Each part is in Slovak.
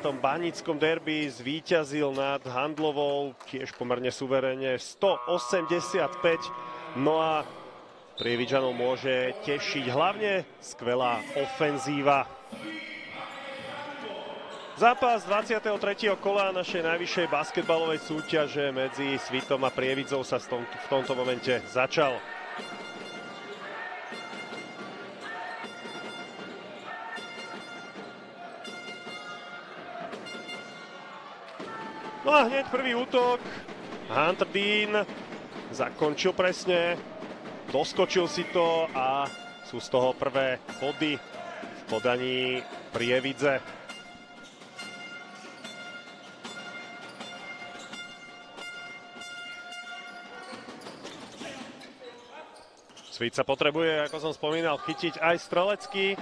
tom baníckom derby zvíťazil nad Handlovou, tiež pomerne suverene 185. No a Prievidžanov môže tešiť hlavne skvelá ofenzíva. Zápas 23. kola našej najvyššej basketbalovej súťaže medzi Svitom a Prievidzou sa v tomto momente začal. No a hneď prvý útok. Hunter Dean zakončil presne, doskočil si to a sú z toho prvé body v podaní Prievidze. Svit sa potrebuje, ako som spomínal, chytiť aj strelecky.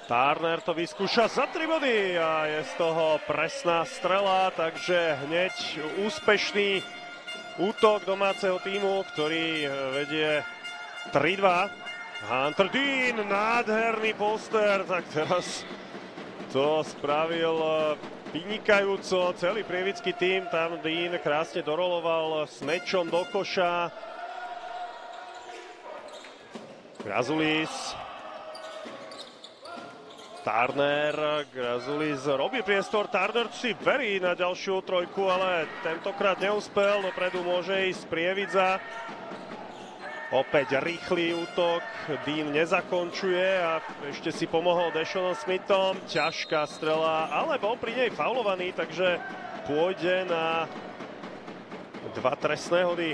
Turner to vyskúša za 3 body a je z toho presná strela, takže hneď úspešný útok domáceho tímu, ktorý vedie 3-2. Hunter Dean, nádherný poster, tak teraz to spravil vynikajúco celý prievidský tím. Tam Dean krásne doroloval s mečom do koša. Grazulis. Turner, Grazulis robí priestor, Turner si verí na ďalšiu trojku, ale tentokrát neúspel, dopredu môže ísť Prievidza. Opäť rýchly útok, Dean nezakončuje a ešte si pomohol Deshaonom Smithom, ťažká strela, ale bol pri nej faulovaný, takže pôjde na 2 trestné hody.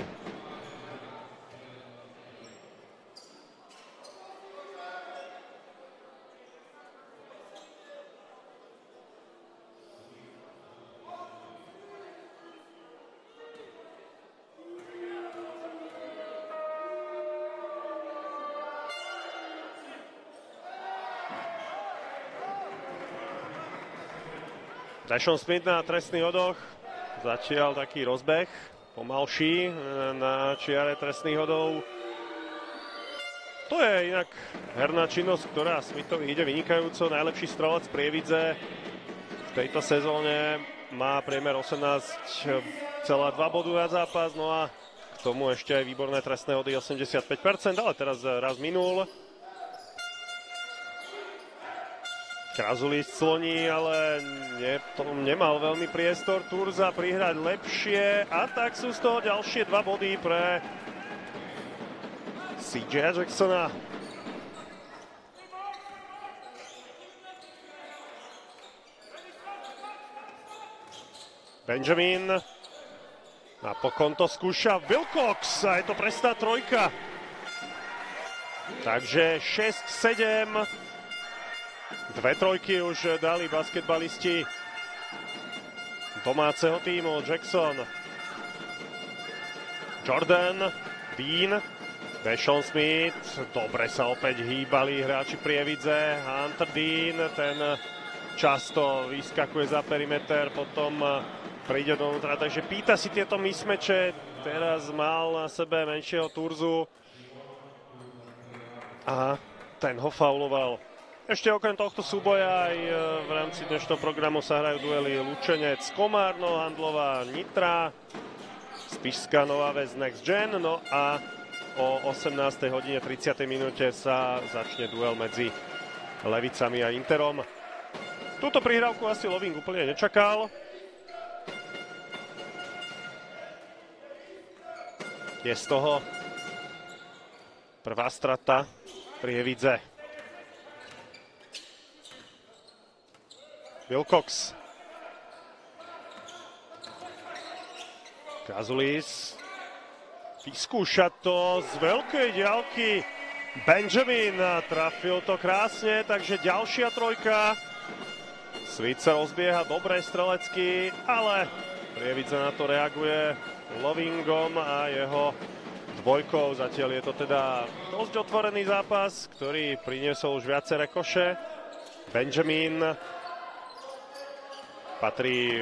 Deshaun Smith na trestný hodoch, zatiaľ taký rozbeh, pomalší na čiare trestných hodov. To je inak herná činnosť, ktorá Smithovi ide vynikajúco. Najlepší strelec Prievidze v tejto sezóne má priemer 18,2 bodu na zápas, no a k tomu ešte aj výborné trestné hody 85%, ale teraz raz minul. Grazulis cloní, ale nemal veľmi priestor. Turza prihrať lepšie a tak sú z toho ďalšie 2 body pre CJ Jacksona. Benjamin. Napokon to skúša Wilcox a je to presná trojka. Takže 6-7. 2 trojky už dali basketbalisti domáceho tímu. Jackson, Jordan, Dean, Deshaun Smith. Dobre sa opäť hýbali hráči Prievidze. Hunter Dean, ten často vyskakuje za perimeter, potom príde dovnútra, takže pýta si tieto mismeče. Teraz mal na sebe menšieho Turzu a ten ho fauloval. Ešte okrem tohto súboja aj v rámci dnešného programu sa hrajú duely Lučenec, Komárno, Handlová, Nitra, Spišská Nová Ves, Next Gen. No a o 18:30 minúte sa začne duel medzi Levicami a Interom. Túto prihrávku asi Loving úplne nečakal. Je z toho prvá strata Prievidze. Wilcox. Grazulis. Vyskúša to z veľkej diaľky. Benjamin trafil to krásne, takže ďalšia trojka. Svit sa rozbieha dobre strelecky, ale Prievidza na to reaguje Lovingom a jeho dvojkou. Zatiaľ je to teda dosť otvorený zápas, ktorý priniesol už viaceré koše. Benjamin patrí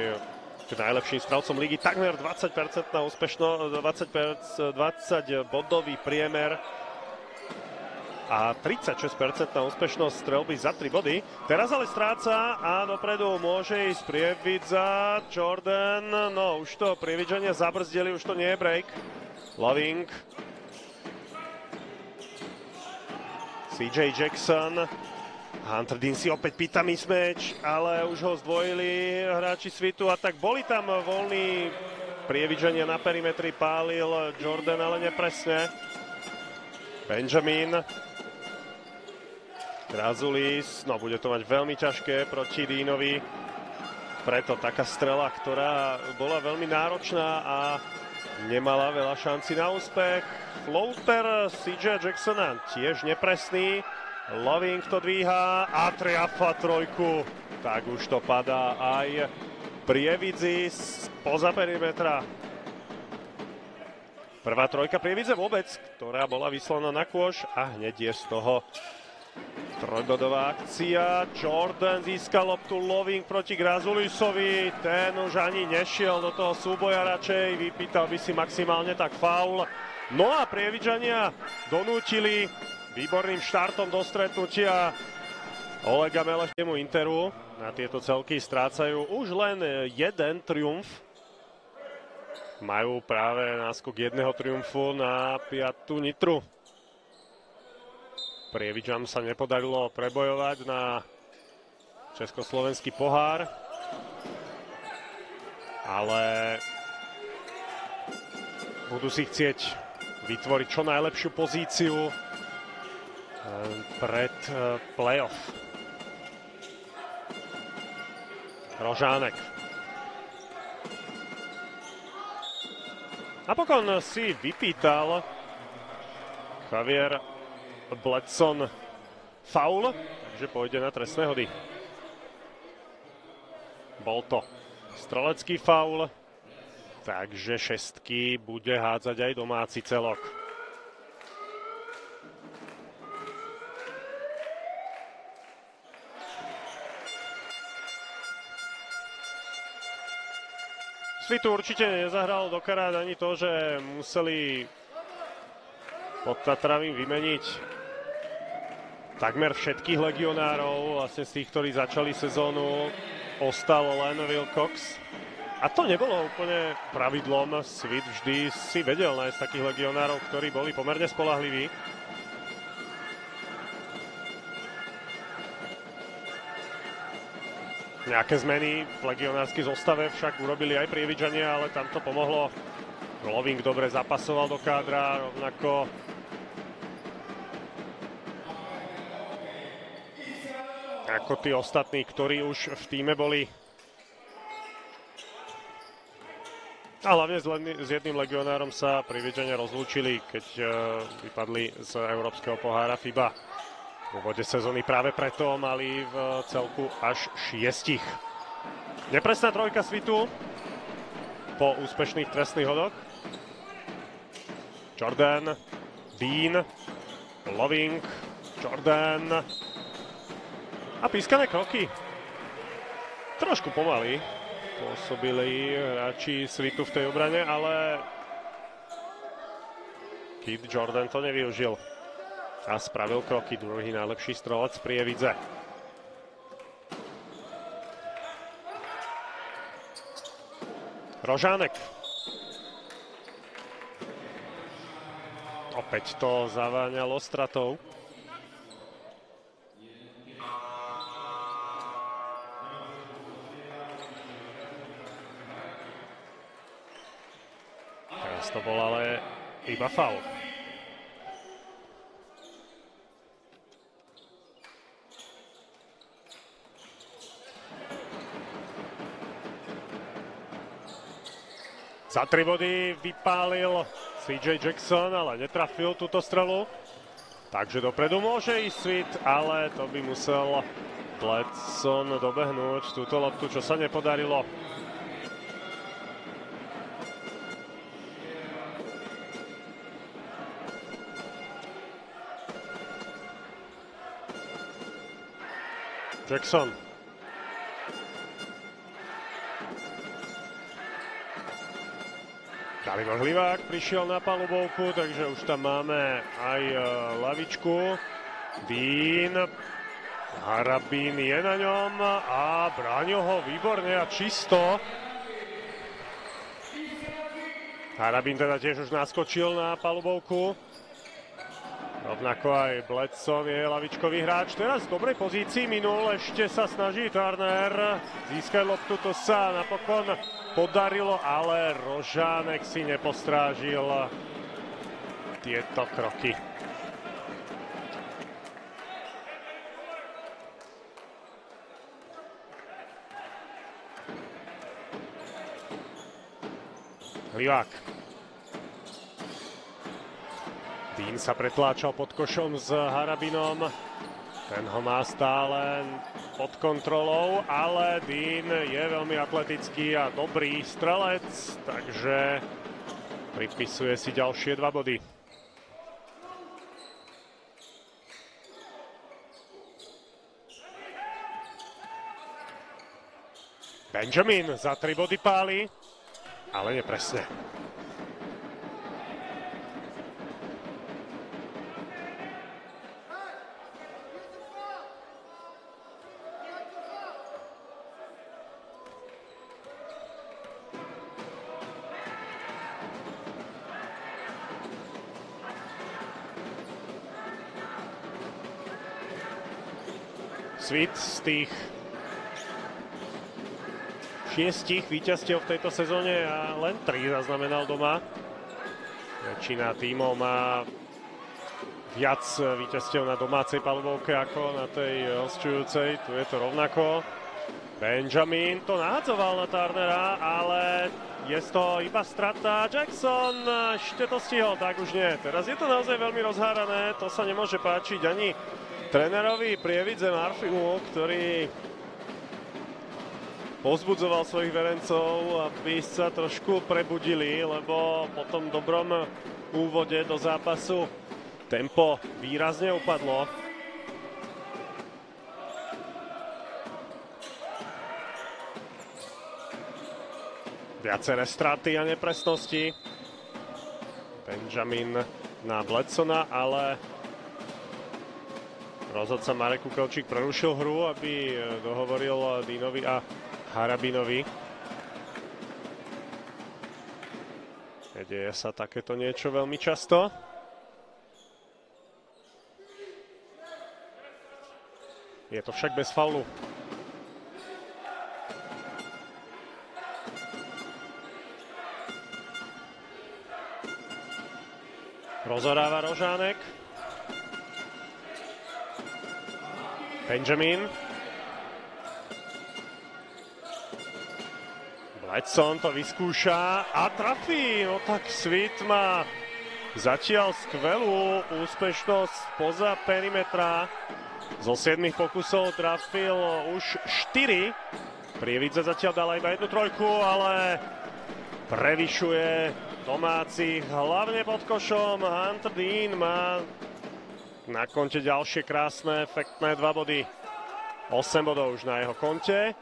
k najlepším strelcom ligy, takmer 20% na úspešnosť, 20 bodový priemer. a 36% úspešnosť strelby za 3 body. Teraz ale stráca a dopredu môže ísť Prievidza. Jordan, no už to Prievidzania zabrzdili, už to nie je break. Loving. CJ Jackson. Hunter Dean si opäť pýta mismatch, ale už ho zdvojili hráči Svitu a tak boli tam voľní. Prievidzania na perimetri pálil Jordan, ale nepresne. Benjamin. Grazulis, no bude to mať veľmi ťažké proti Deanovi. Preto taká strela, ktorá bola veľmi náročná a nemala veľa šanci na úspech. Floater CJ Jacksona tiež nepresný. Loving to dvíha a triafa trojku. Tak už to padá aj Prievidzi spoza perimetra. Prvá trojka Prievidze vôbec, ktorá bola vyslaná na kôš a hneď je z toho trojbodová akcia. Jordan získal loptu, Loving proti Grazulisovi. Ten už ani nešiel do toho súboja radšej. Vypýtal by si maximálne tak faul. No a Prievidzania donútili výborným štartom do stretnutia Olega Melešnému Interu. Na tieto celky strácajú už len jeden triumf. Majú práve náskok jedného triumfu na 5. Nitru. Prievidžam sa nepodarilo prebojovať na československý pohár, ale budú si chcieť vytvoriť čo najlepšiu pozíciu pred playoff. Rožánek. Napokon si vypýtal Javier Bledson faul, takže pôjde na trestné hody. Bol to strelecký faul, takže šestky bude hádzať aj domáci celok. Svitu určite nezahralo do karát ani to, že museli pod Tatravým vymeniť takmer všetkých legionárov. Vlastne z tých, ktorí začali sezónu, ostal len Wilcox. A to nebolo úplne pravidlom. Svit vždy si vedel nájsť takých legionárov, ktorí boli pomerne spoľahliví. Nejaké zmeny v legionárskej zostave však urobili aj Prievidžania, ale tam to pomohlo. Loving dobre zapasoval do kádra, rovnako ako tí ostatní, ktorí už v tíme boli. A hlavne s jedným legionárom sa Prievidžania rozlúčili, keď vypadli z Európskeho pohára FIBA. V úvode sezóny práve preto mali v celku až 6. Nepresná trojka Svitu po úspešných trestných hodoch. Jordan, Dean, Loving, Jordan a pískané kroky. Trošku pomaly pôsobili hráči Svitu v tej obrane, ale Kid Jordan to nevyužil a spravil kroky. Druhý najlepší strelec Prievidze. Rožánek. Opäť to zaváňalo stratou. Teraz to bol ale iba faul. Za 3 body vypálil CJ Jackson, ale netrafil túto strelu. Takže dopredu môže ísť Svit, ale to by musel Bledson dobehnúť túto loptu, čo sa nepodarilo. Jackson. Dalibor Hlivák prišiel na palubovku, takže už tam máme aj lavičku. Dean. Harabin je na ňom a bránil ho výborne a čisto. Harabin teda tiež už naskočil na palubovku. Rovnako aj Bledson je lavičkový hráč. Teraz v dobrej pozícii minul. Ešte sa snaží Turner získať loptu. To sa napokon podarilo, ale Rožánek si nepostrážil tieto kroky. Hlivák. Dean sa pretláčal pod košom s Harabinom. Ten ho má stále pod kontrolou, ale Dean je veľmi atletický a dobrý strelec, takže pripisuje si ďalšie 2 body. Benjamin za 3 body páli, ale nepresne. Svit z tých 6 víťazstiev v tejto sezóne a len 3 zaznamenal doma. Väčšina tímov má viac víťazstiev na domácej palubovke ako na tej hosťujúcej. Tu je to rovnako. Benjamin to nahadzoval na Turnera, ale je z toho iba strata. Jackson ešte to stihol, tak už nie. Teraz je to naozaj veľmi rozhárané, to sa nemôže páčiť ani trénerovi Prievidze Murphymu, ktorý povzbudzoval svojich verencov, aby sa trošku prebudili, lebo po tom dobrom úvode do zápasu tempo výrazne upadlo. Viaceré straty a nepresnosti. Benjamin na Bledsona, ale rozhodca Marek Kukelčík prerušil hru, aby dohovoril Deanovi a Harabinovi. Deje sa takéto niečo veľmi často. Je to však bez faulu. Rozoráva Rožánek. Benjamin. Bledson to vyskúša a trafí. No tak Svit má zatiaľ skvelú úspešnosť spoza perimetra. Zo 7 pokusov trafil už 4. Prievidze zatiaľ dala iba 1 trojku, ale prevyšuje domácich, hlavne pod košom. Hunter Dean má na konte ďalšie krásne, efektné 2 body. 8 bodov už na jeho konte.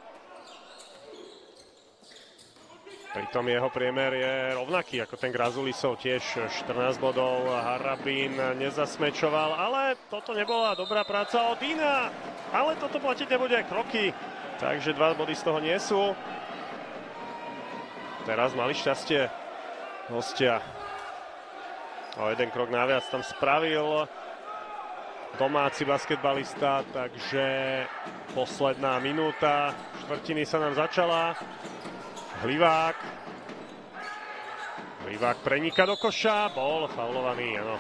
Pritom jeho priemer je rovnaký ako ten Grazulisov, tiež 14 bodov. Harabin nezasmečoval, ale toto nebola dobrá práca od Deana. Ale toto platiť nebude, kroky. Takže 2 body z toho nie sú. Teraz mali šťastie hostia. O 1 krok naviac tam spravil domáci basketbalista, takže posledná minúta štvrtiny sa nám začala. Hlivák prenika do koša, bol faulovaný, áno.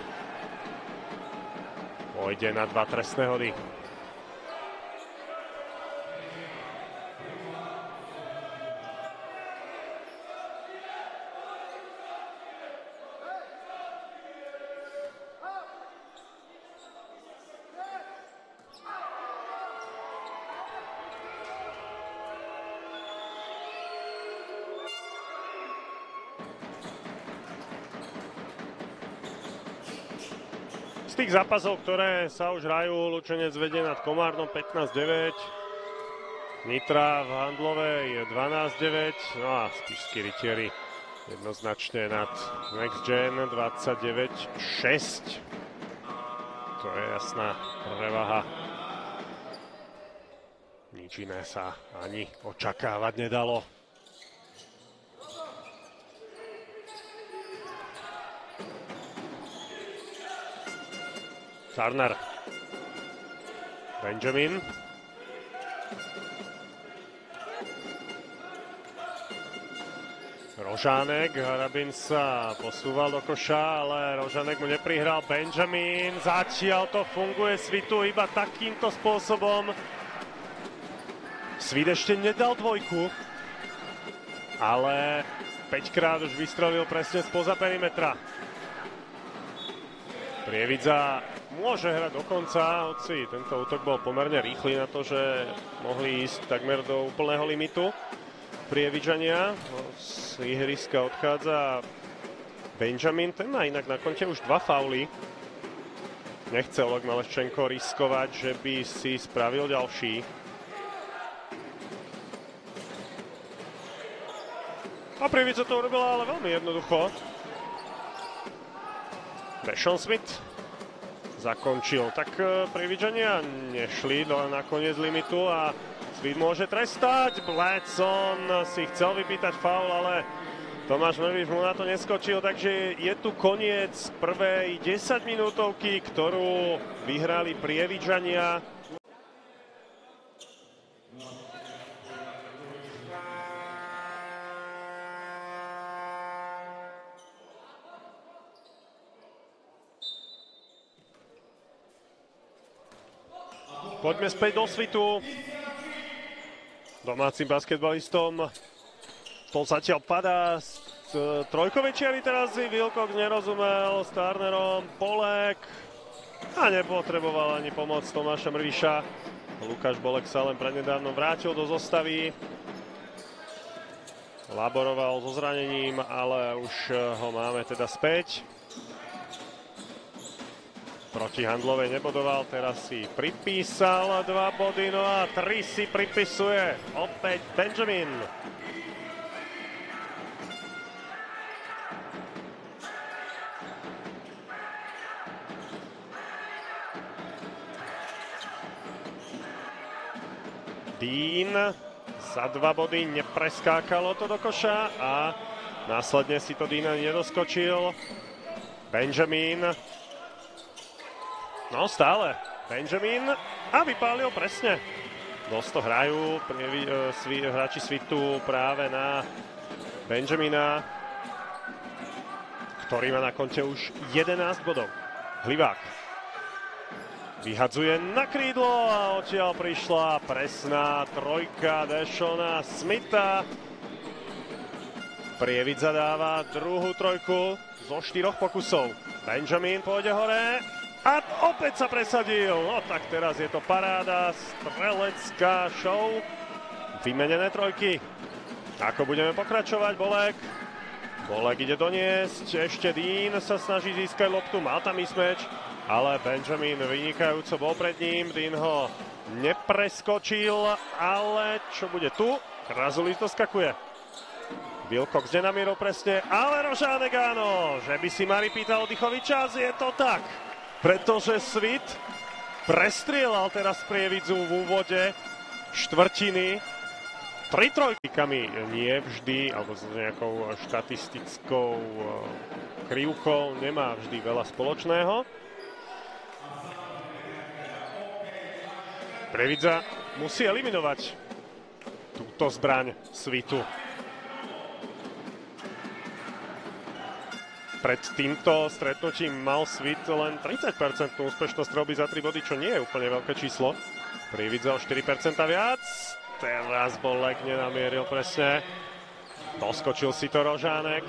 Pôjde na 2 trestné hody. Z tých zápasov, ktoré sa už hrajú, Lučenec vedie nad Komárnom 15-9. Nitra v Handlove je 12-9. No a Spišskí rytieri jednoznačne nad Next Gen 29-6. To je jasná prevaha. Nič iné sa ani očakávať nedalo. Turner. Benjamin. Rožánek, Harabin sa posúval do koša, ale Rožánek mu neprihral. Benjamin, zatiaľ to funguje Svitu iba takýmto spôsobom. Svit ešte nedal dvojku, ale 5-krát už vystrelil presne spoza perimetra. Prievidza môže hrať do konca, hoci tento útok bol pomerne rýchly na to, že mohli ísť takmer do úplného limitu Prievidžania. Z ihriska odchádza Benjamin, ten má inak na konte už 2 fauly. Nechcel Maleščenko riskovať, že by si spravil ďalší. A Prievidza to urobila ale veľmi jednoducho. Dashon Smith zakončil. Tak Prievidžania nešli na koniec limitu a Smith môže trestať. Bledson si chcel vypýtať faul, ale Tomáš Mrviš mu na to neskočil, takže je tu koniec prvej 10 minútovky, ktorú vyhrali Prievidžania. Poďme späť do Svitu. Domácim basketbalistom to zatiaľ padá z trojkovej čiary. Teraz si Wilcox nerozumel s Turnerom. Bolek a nepotreboval ani pomoc Tomáša Mrviša. Lukáš Bolek sa len prednedávno vrátil do zostavy. Laboroval so zranením, ale už ho máme teda späť. Proti Handlovej nebodoval, teraz si pripísal 2 body, no a 3 si pripisuje opäť Benjamin. Dean za 2 body, nepreskákalo to do koša a následne si to Dean nedoskočil. Benjamin. No stále, Benjamin a vypálil presne. Dosť to hrajú hráči Svitu práve na Benjamina, ktorý má na konte už 11 bodov. Hlivák vyhadzuje na krídlo a odtiaľ prišla presná trojka Dashona Smitha. Prievidza dáva druhú trojku zo 4 pokusov. Benjamin pôjde hore. A opäť sa presadil. No tak teraz je to paráda, strelecká show. Vymenené trojky. Ako budeme pokračovať, Bolek? Bolek ide doniesť. Ešte Dean sa snaží získať loptu. Mal tam mismatch, ale Benjamin vynikajúco bol pred ním. Dean ho nepreskočil, ale čo bude tu? Krazulis doskakuje. Wilcox nenamieril presne, ale Rožánek áno. Že by si Mari pýtal oddychový čas, je to tak. Pretože Svit prestrieľal teraz Prievidzu v úvode štvrtiny. 3 trojkami nie vždy, alebo s nejakou štatistickou krivkou, nemá vždy veľa spoločného. Prievidza musí eliminovať túto zbraň Svitu. Pred týmto stretnutím mal Svit len 30% úspešnosť strelby za 3 body, čo nie je úplne veľké číslo. Prievidza o 4% viac. Teraz Bolek nenamieril presne. Doskočil si to Rožánek.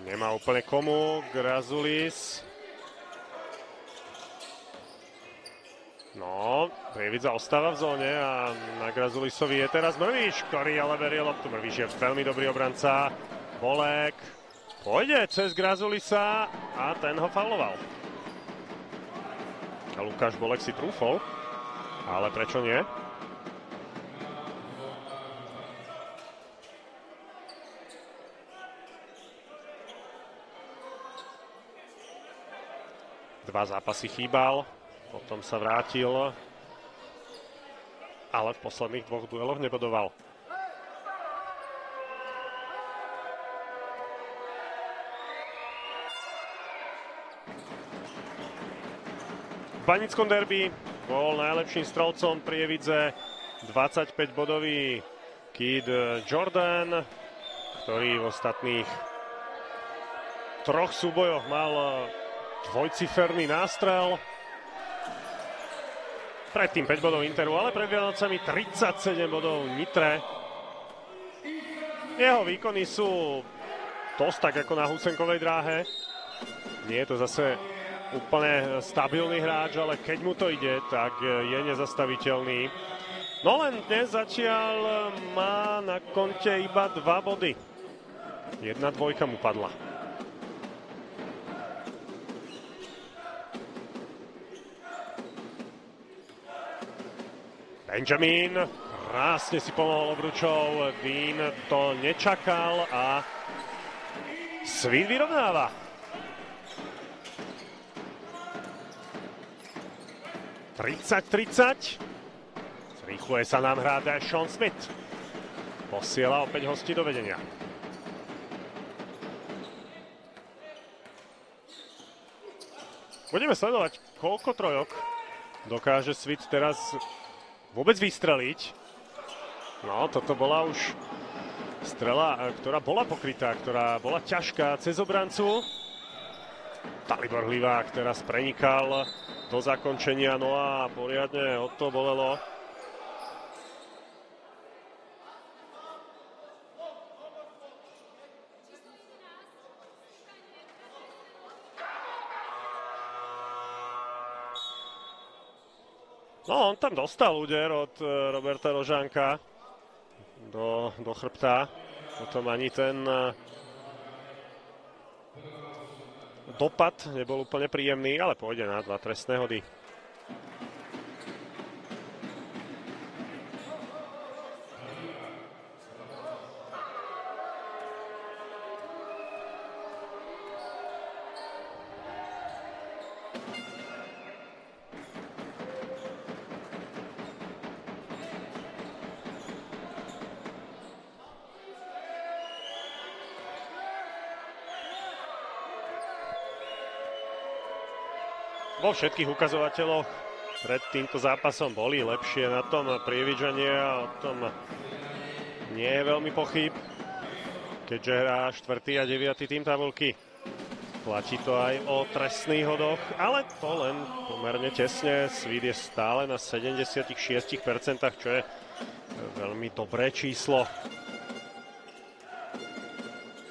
Nemá úplne komu. Krazulis. No, Prievidza ostáva v zóne a na Krazulisovi je teraz Mrviš, ktorý ale berie loptu. Mrviš je veľmi dobrý obranca. Bolek pôjde cez Krazulisa a ten ho fauloval. A Lukáš Bolek si trúfol, ale prečo nie? 2 zápasy chýbal, potom sa vrátil, ale v posledných 2 dueloch nebodoval. V banickom derby bol najlepším strelcom Prievidze 25-bodový Kid Jordan, ktorý v ostatných 3 súbojoch mal dvojciferný nástrel. Predtým 5 bodov Interu, ale pred Vianocami 37 bodov Nitre. Jeho výkony sú dosť tak ako na Husenkovej dráhe. Nie je to zase úplne stabilný hráč, ale keď mu to ide, tak je nezastaviteľný. No len dnes zatiaľ má na konte iba 2 body. 1 dvojka mu padla. Benjamin krásne si pomohol obručou, Dean to nečakal a Sweet vyrovnáva. (30-30). Zrýchluje sa nám hra Sean Smith. Posiela opäť hostí do vedenia. Budeme sledovať, koľko trojok dokáže Sweet teraz vôbec vystreliť. No, toto bola už strela, ktorá bola pokrytá, ktorá bola ťažká cez obrancu. Dalibor Hlivák teraz prenikal do zakončenia, no a poriadne od to bolelo. No, on tam dostal úder od Roberta Rožánka do chrbta. Potom ani ten dopad nebol úplne príjemný, ale pôjde na 2 trestné hody. Vo všetkých ukazovateľoch pred týmto zápasom boli lepšie na tom Prievidžania, o tom nie je veľmi pochyb, keďže hrá 4. a 9. tým tabuľky. Platí to aj o trestných hodoch, ale to len pomerne tesne. Sweet je stále na 76%, čo je veľmi dobré číslo.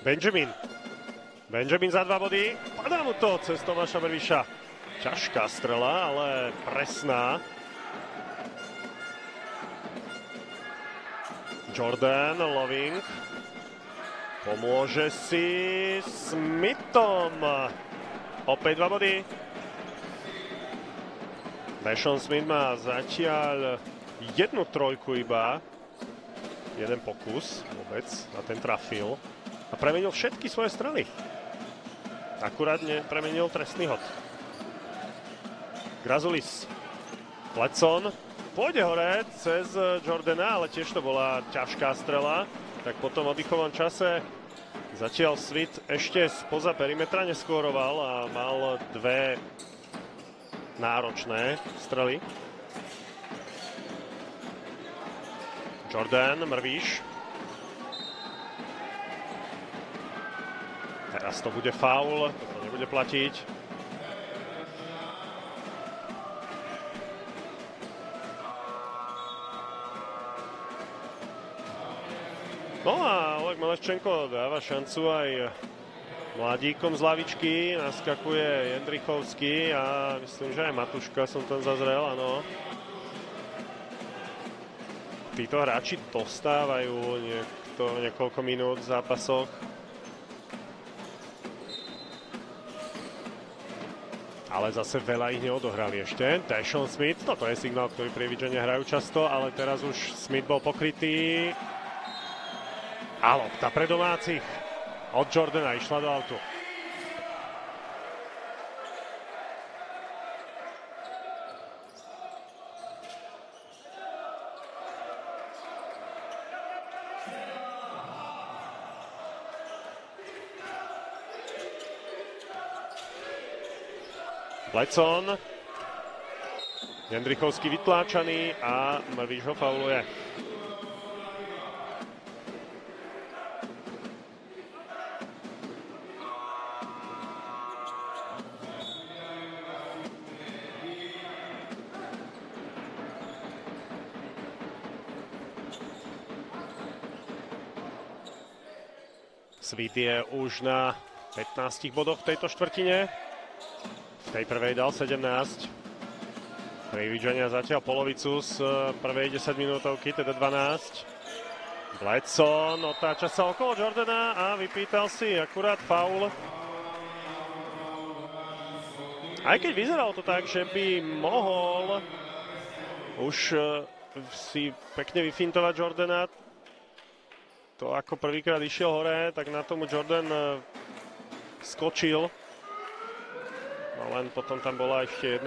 Benjamin za 2 body, padá mu to cez Tomáša Brviša. Ťažká strela, ale presná. Jordan, Loving. Pomôže si Smithom. Opäť 2 body. Sean Smith má zatiaľ 1 trojku iba. 1 pokus vôbec a ten trafil. A premenil všetky svoje strely. Akurát premenil trestný hod. Grazulis, Plecon, pôjde hore cez Jordana, ale tiež to bola ťažká strela. Tak po tom oddychovom čase zatiaľ Sweet ešte spoza perimetra neskóroval a mal 2 náročné strely. Jordan, Mrvíš. Teraz to bude faul, to nebude platiť. No a Oleg Maleščenko dáva šancu aj mladíkom z lavičky. Naskakuje Jendrichovský a myslím, že aj Matuška som tam zazrel, áno. Títo hráči dostávajú niekoľko minút v zápasoch. Ale zase veľa ich neodohrali ešte. Sean Smith, toto je signál, ktorý Prievidžania hrajú často, ale teraz už Smith bol pokrytý. A lopta pre domácich od Jordana išla do autu. Bledson. Jendrichovský vytláčaný a Mrvíš ho fauluje. Svit je už na 15 bodoch v tejto štvrtine. V tej prvej dal 17. Prievidžania zatiaľ polovicu z prvej 10 minútovky, teda 12. Bledson otáča sa okolo Jordana a vypýtal si akurát faul. Aj keď vyzeralo to tak, že by mohol už si pekne vyfintovať Jordana, to ako prvýkrát išiel hore, tak na tomu Jordan skočil. No len potom tam bola ešte jeden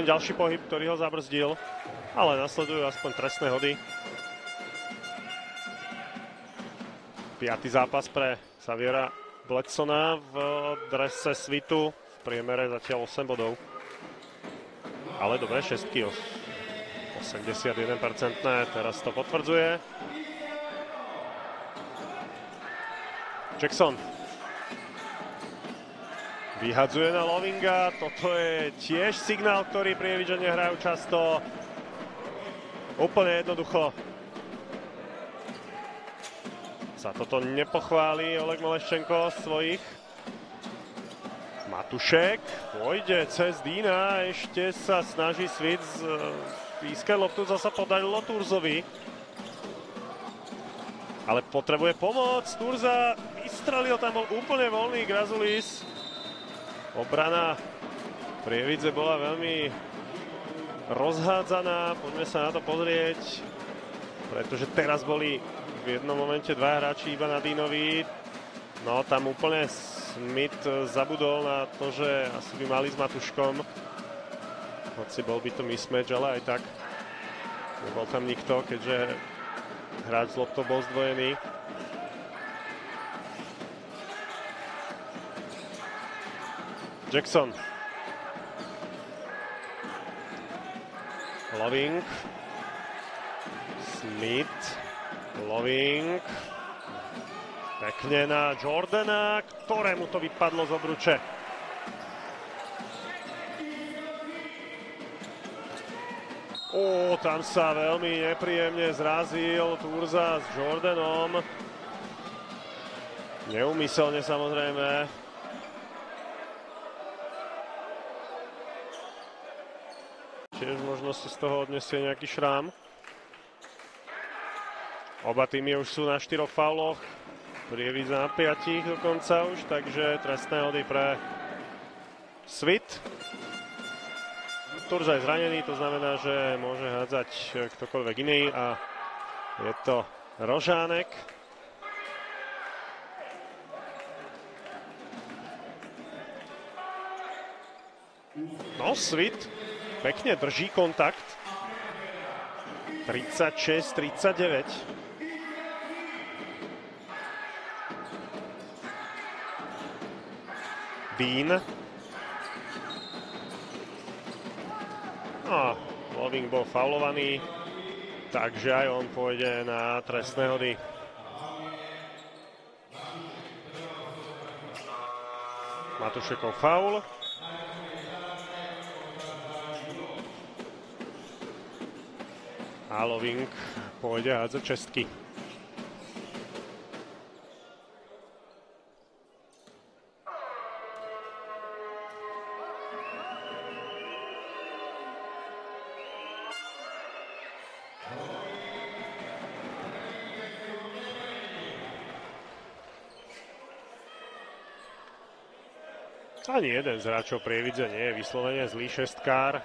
ďalší pohyb, ktorý ho zabrzdil. Ale nasledujú aspoň trestné hody. 5. zápas pre Xaviera Bledsona v drese Svitu. V priemere zatiaľ 8 bodov. Ale dobré šestky. 81%, teraz to potvrdzuje. Jackson vyhadzuje na Lovinga. Toto je tiež signál, ktorý Prievidžania hrajú často. Úplne jednoducho sa toto nepochváli Oleg Moleščenko svojich. Matušek pôjde cez Dína. Ešte sa snaží Svit získať loptu. Zasa podarilo Turzovi. Ale potrebuje pomoc. Turza vystrelil, tam bol úplne voľný Grazulis. Obrana Prievidze bola veľmi rozhádzaná. Poďme sa na to pozrieť. Pretože teraz boli v jednom momente dva hráči iba na Dínovi. No tam úplne Smith zabudol na to, že asi by mali s Matuškom. Hoci bol by to mismatch, ale aj tak nebol tam nikto, keďže hráč z loptou bol zdvojený. Jackson. Loving. Smith. Loving. Pekne na Jordana, ktorému to vypadlo z obruče. Tam sa veľmi nepríjemne zrazil Turza s Jordanom. Neumyselne samozrejme. Tiež možno si z toho odniesie nejaký šrám. Oba týmy už sú na 4 fauloch. Prievidza na 5 dokonca už, takže trestné hody pre Svit. Turza je zranený, to znamená, že môže hádzať ktokoľvek iný a je to Rožánek. No, Svit pekne drží kontakt. 36-39. Dean. No, Loving bol faulovaný, takže aj on pôjde na trestné hody. Matušekov faul. A Loving pôjde hádzať čestky. Ani jeden z hráčov Prievidze nie je vyslovene zlý šestkár.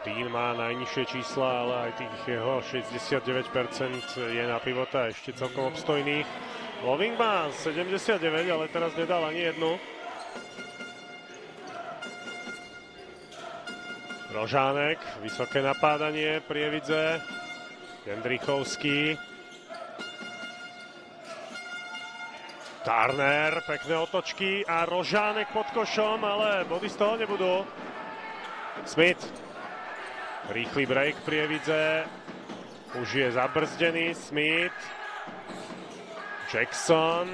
Dean má najnižšie čísla, ale aj tých jeho 69% je na pivota ešte celkom obstojných. Loving má 79, ale teraz nedal ani jednu. Rožánek, vysoké napádanie Prievidze. Jendrichovský. Turner, pekné otočky a Rožánek pod košom, ale body z toho nebudú. Smith. Rýchly break Prievidze. Už je zabrzdený Smith. Jackson.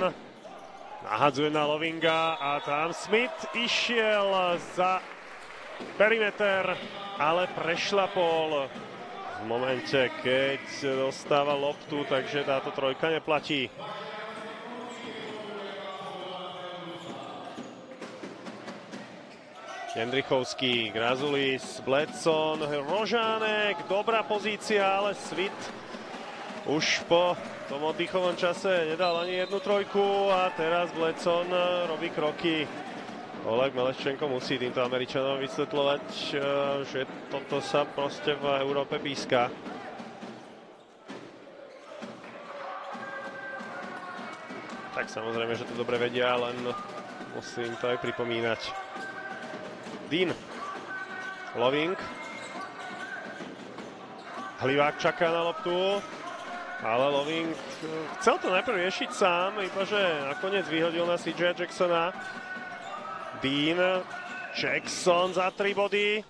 Nahadzuje na Lovinga a tam Smith išiel za perimeter, ale prešlapol v momente, keď dostáva loptu, takže táto trojka neplatí. Jendrichovský, Grazulis, Bledson, Rožánek, dobrá pozícia, ale Svit už po tom oddychovom čase nedal ani jednu trojku a teraz Bledson robí kroky. Oleg Meleščenko musí týmto Američanom vysvetľovať, že toto sa proste v Európe píska. Tak samozrejme, že to dobre vedia, len musím to aj pripomínať. Dean. Loving. Hlivák čaká na loptu, ale Loving chcel to najprv riešiť sám, ibaže nakoniec vyhodil na CJ Jacksona. Dean. Jackson za 3 body.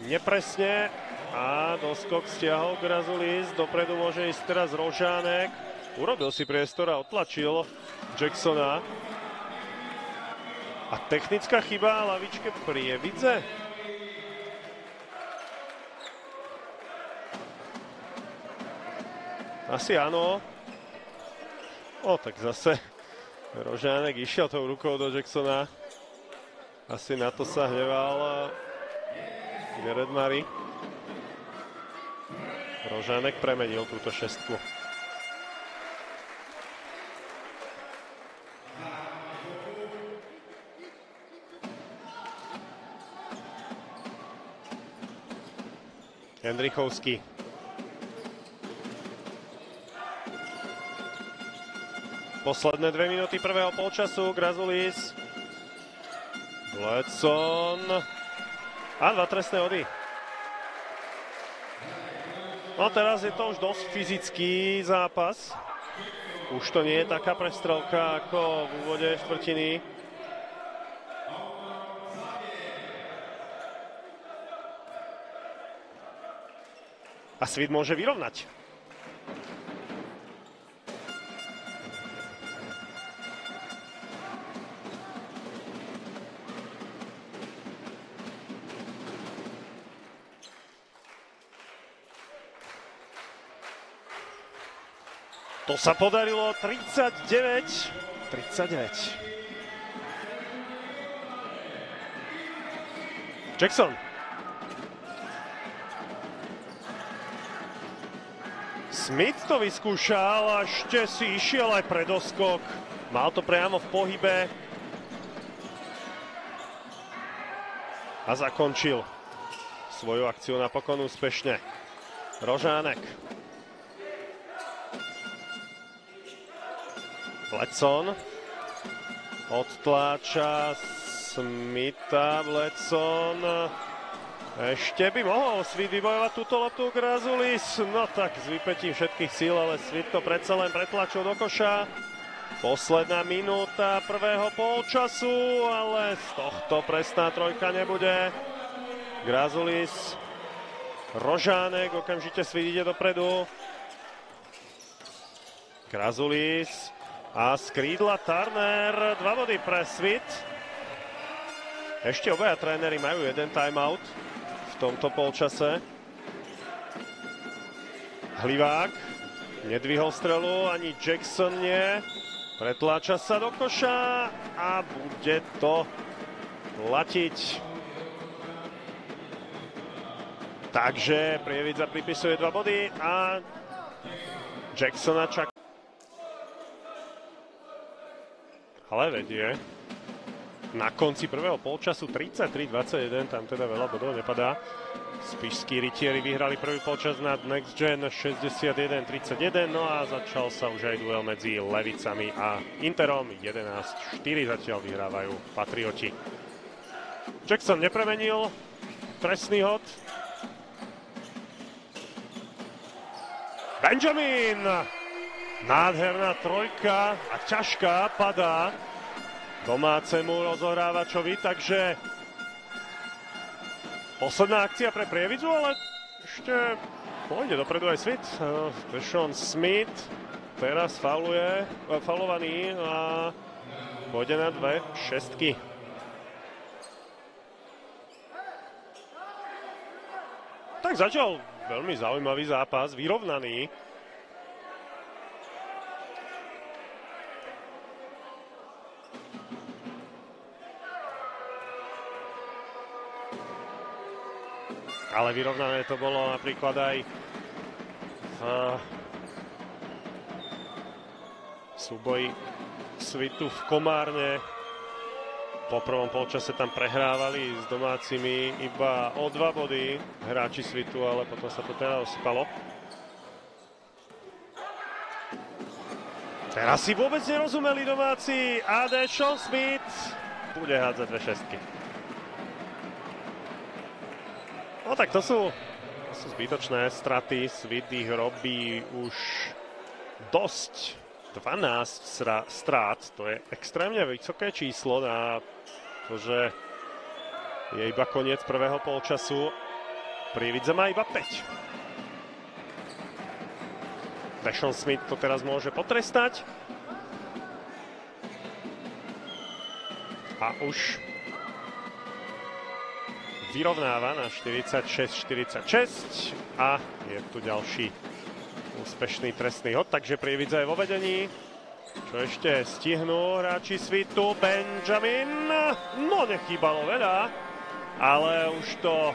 Nepresne. A doskok stiahol Grazulis. Dopredu môže ísť teraz Rožánek. Urobil si priestor a otlačil Jacksona. A technická chyba lavičke Prievidze. Asi áno. Tak zase Rožánek išiel tou rukou do Jacksona. Asi na to sa hneval Jared Murray. Rožánek premenil túto šestku. Jendrichovský. Posledné 2 minúty prvého polčasu. Grazulis. Bledson. A 2 trestné body. No teraz je to už dosť fyzický zápas. Už to nie je taká prestrelka ako v úvode štvrtiny. A Svit môže vyrovnať. To sa podarilo 39. Jackson. Smith to vyskúšal a ešte si išiel aj pre doskok. Mal to priamo v pohybe. A zakončil svoju akciu napokon úspešne. Rožánek. Bledson. Odtláča Smitha. Bledson. Ešte by mohol Svit vybojovať túto loptu. Grazulis. No tak s vypätím všetkých síl, ale Svit to predsa len pretlačil do koša. Posledná minúta prvého polčasu, ale z tohto presná trojka nebude. Grazulis. Rožánek. Okamžite Svit ide dopredu. Grazulis. A z krídla Turner. 2 body pre Svit. Ešte obaja tréneri majú jeden timeout v tomto polčase. Hlivák nedvihol strelu, ani Jackson nie. Pretláča sa do koša a bude to platiť. Takže Prievidza pripisuje 2 body a Jacksona čaká. Ale vedie. Na konci prvého polčasu 33-21, tam teda veľa bodov nepadá. Spišskí rytieri vyhrali prvý polčas nad Next Gen 61-31, no a začal sa už aj duel medzi Levicami a Interom. 11-4 zatiaľ vyhrávajú Patrioti. Jackson nepremenil trestný hod. Benjamin! Nádherná trojka a ťažká padá domácemu rozohrávačovi, takže posledná akcia pre Prievidzu, ale ešte pôjde dopredu aj Dashon Smith teraz faulovaný a pôjde na 2 šestky. Tak začal veľmi zaujímavý zápas, vyrovnaný. Ale vyrovnané to bolo napríklad aj v súboji Svitu v Komárne. Po prvom polčase tam prehrávali s domácimi iba o 2 body hráči Svitu, ale potom sa to teda osypalo. Teraz si vôbec nerozumeli domáci a Dashon Smith bude hádzať 2 šestky. No tak to sú zbytočné straty. Svit ich robí už dosť. 12 strát, to je extrémne vysoké číslo na to, že je iba koniec prvého polčasu. Prievidza má iba 5. Dashon Smith to teraz môže potrestať. A už vyrovnáva na 46-46 a je tu ďalší úspešný trestný hod, takže Prievidza je vo vedení. Čo ešte stihnú hráči Svitu? Benjamin, no nechýbalo veľa, ale už to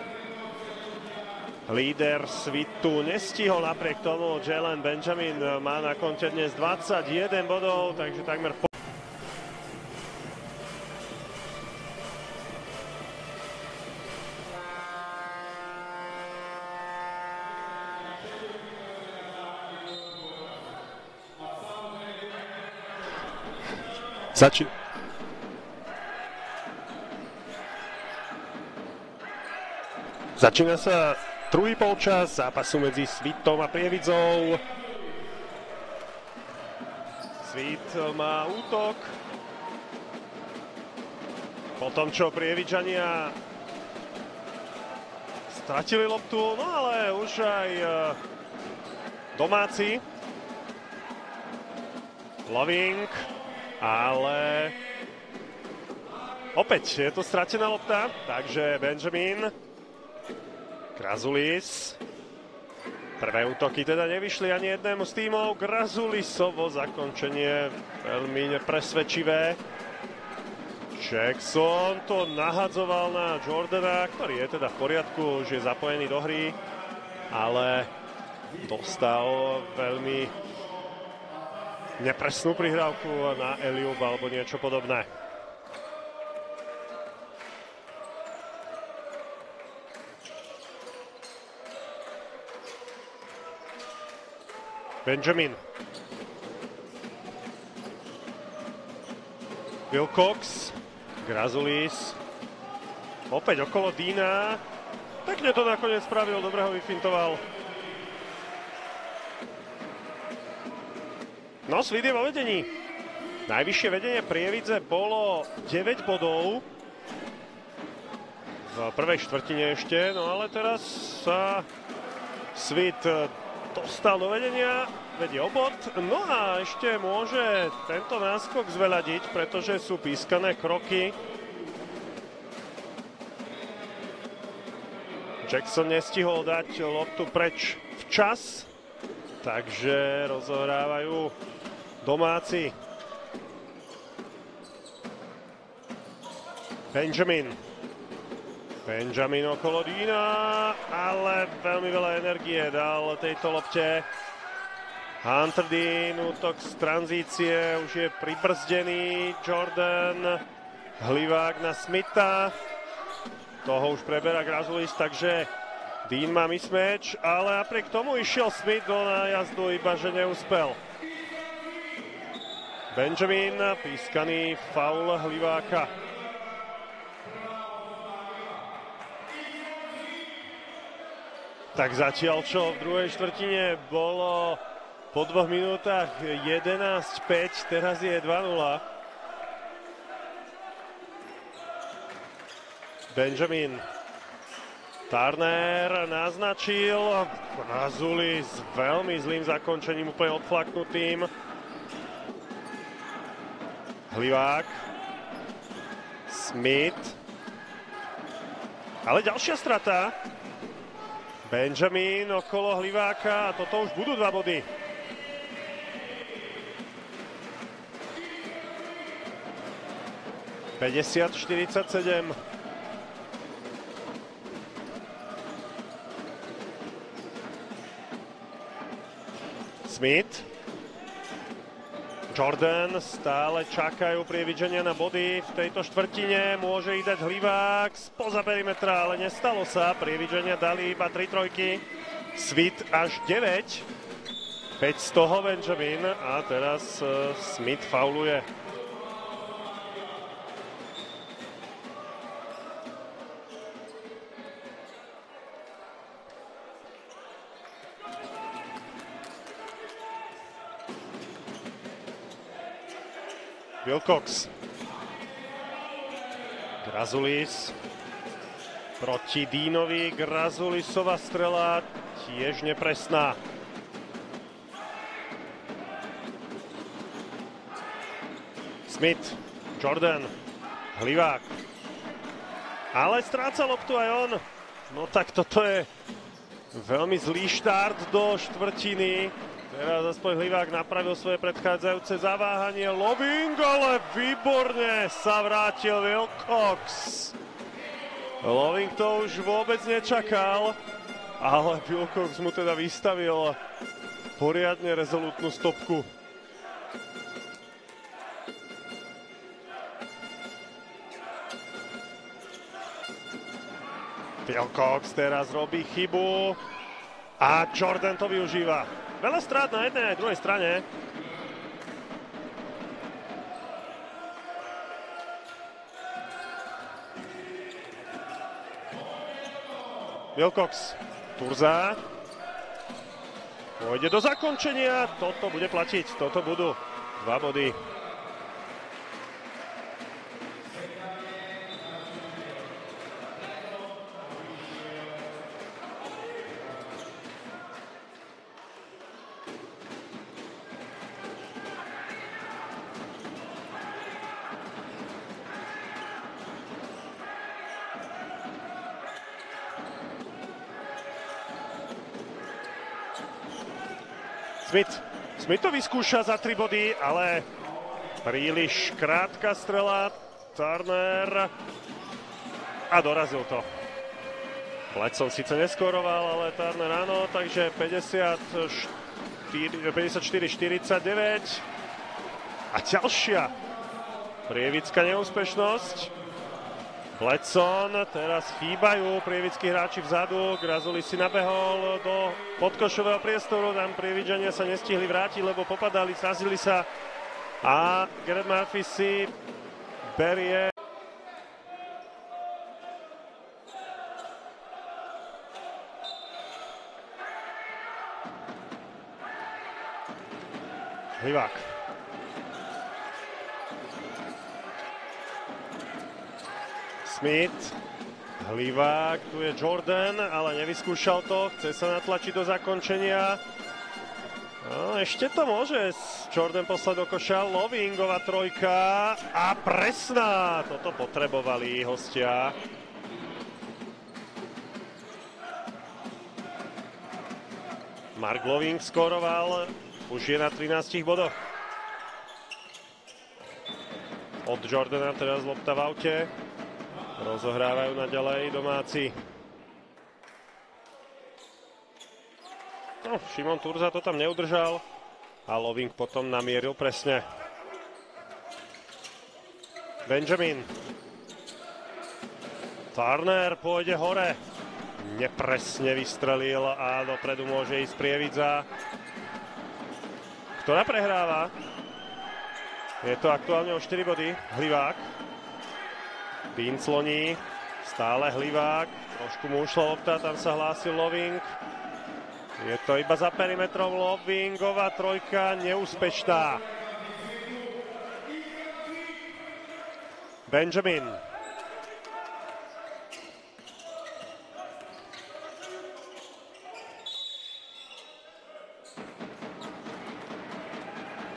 líder Svitu nestihol, napriek tomu Jalen Benjamin má na konte dnes 21 bodov, takže takmer Začína sa druhý polčas zápasu medzi Svitom a Prievidzou. Svit má útok. Po tom, čo Prievidžania stratili loptu, no ale už aj domáci. Loving, ale opäť je to stratená lopta, takže Benjamin, Grazulis. Prvé útoky teda nevyšli ani jednému z tímov. Grazulisovo zakončenie veľmi nepresvedčivé. Jackson to nahadzoval na Jordana, ktorý je teda v poriadku, už je zapojený do hry, ale dostal veľmi nepresnú prihrávku na Eliub alebo niečo podobné. Benjamin. Wilcox. Grazulis. Opäť okolo Dína. Pekne to nakoniec spravil, dobre ho vyfintoval. No, Svit je vo vedení. Najvyššie vedenie Prievidze bolo 9 bodov. V prvej štvrtine ešte, no ale teraz sa Svit dostal do vedenia, vedie o bod. No a ešte môže tento náskok zveľadiť, pretože sú pískané kroky. Jackson nestihol dať loptu preč včas, takže rozohrávajú domáci. Benjamin okolo Dína, ale veľmi veľa energie dal tejto lopte. Hunter Dean, útok z tranzície, už je pribrzdený. Jordan, Hlivák na Smitha. Toho už preberá Grazulis, takže Dean má mismatch, ale napriek tomu išiel Smith do nájazdu, iba že neúspel. Benjamin, pískaný faul Hliváka. Tak zatiaľ, čo v druhej štvrtine bolo po 2 minútach 11-5, teraz je 2-0. Benjamin. Turner naznačil. Grazuli s veľmi zlým zakončením, úplne odflaknutým. Hlivák. Smith. Ale ďalšia strata. Benjamin okolo Hliváka a toto už budú 2 body. (50-47). Smith. Jordan stále čakajú prievidženia na body v tejto štvrtine. Môže ich dať Hlivák spoza perimetra, ale nestalo sa. Prievidženia dali iba 3 trojky. Smith až 9. 5 z toho Benjamin a teraz Smith fauluje. Wilcox. Grazulis proti Dínovi. Grazulisova strela tiež nepresná. Smith, Jordan, Hlivák. Ale stráca loptu aj on. No tak toto je veľmi zlý štart do štvrtiny. Teraz aspoň Hlivák napravil svoje predchádzajúce zaváhanie. Loving, ale výborne sa vrátil Wilcox. Loving to už vôbec nečakal, ale Wilcox mu teda vystavil poriadne rezolutnú stopku. Wilcox teraz robí chybu a Jordan to využíva. Veľa strát na jednej aj druhej strane. Wilcox, Turza. Pôjde do zakončenia. Toto bude platiť. Toto budú 2 body. Smith to vyskúša za 3 body, ale príliš krátka strela. Turner a dorazil to. Bledson síce neskoroval, ale Turner áno, takže 54-49. A ďalšia prievická neúspešnosť. Bledson, teraz chýbajú prievickí hráči vzadu. Grazuli si nabehol do podkošového priestoru. Tam prievidžania sa nestihli vrátiť, lebo popadali, srazili sa. A Garrett Murphy si berie. Hlivák. Smith, Hlivák, tu je Jordan, ale nevyskúšal to, chce sa natlačiť do zakončenia. No, ešte to môže Jordan poslať do koša. Lovingová trojka a presná, toto potrebovali hostia. Mark Loving skóroval, už je na 13 bodoch. Od Jordana teraz lopta v aute. Rozohrávajú naďalej domáci. No, Šimon Turza to tam neudržal a Loving potom namieril presne. Benjamin. Turner pôjde hore. Nepresne vystrelil a dopredu môže ísť Prievidza, ktorá prehráva. Je to aktuálne o 4 body. Hlivák. Dín sloní, stále Hlivák, trošku mu ušla lopta, tam sa hlásil Loving. Je to iba za perimetrom, lobbingová trojka neúspešná. Benjamin.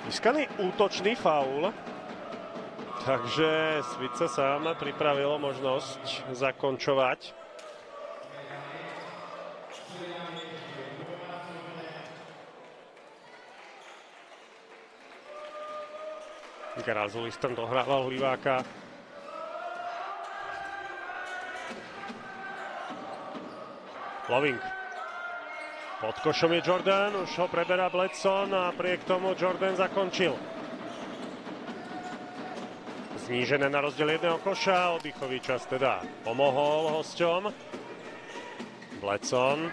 Získaný útočný faul. Takže Svica sám pripravilo možnosť zakončovať. Grazulis tam dohrával Hliváka. Loving. Pod košom je Jordan, už ho preberá Bledson a napriek tomu Jordan zakončil. Znížené na rozdiel jedného koša, oddychový čas teda pomohol hosťom. Bledson.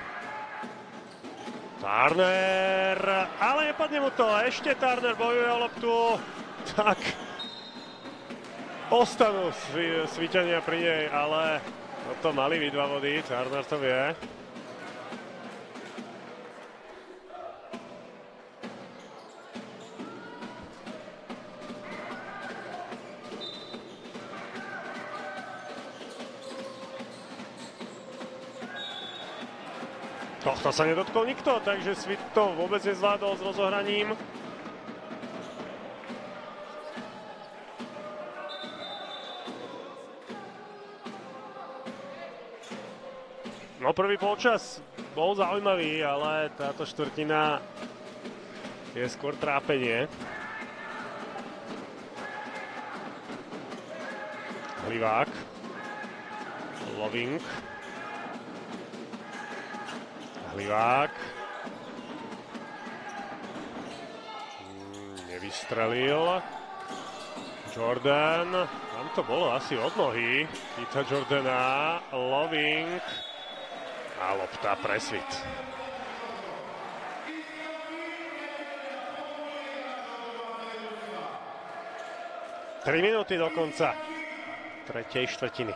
Turner, ale nepadne mu to, ešte Turner bojuje o loptu, tak ostanú Sviťania pri nej, ale toto mali byť 2 body, Turner to vie. Tohto sa nedotkol nikto, takže Svit to vôbec nezvládol s rozohraním. No prvý polčas bol zaujímavý, ale táto štvrtina je skôr trápenie. Hlivák. Loving. Hlivák. Nevystrelil. Jordan. Tam to bolo asi od nohy. Chyta Jordana. Loving. A lopta pre Svit. Tri minúty do konca tretej štvrtiny.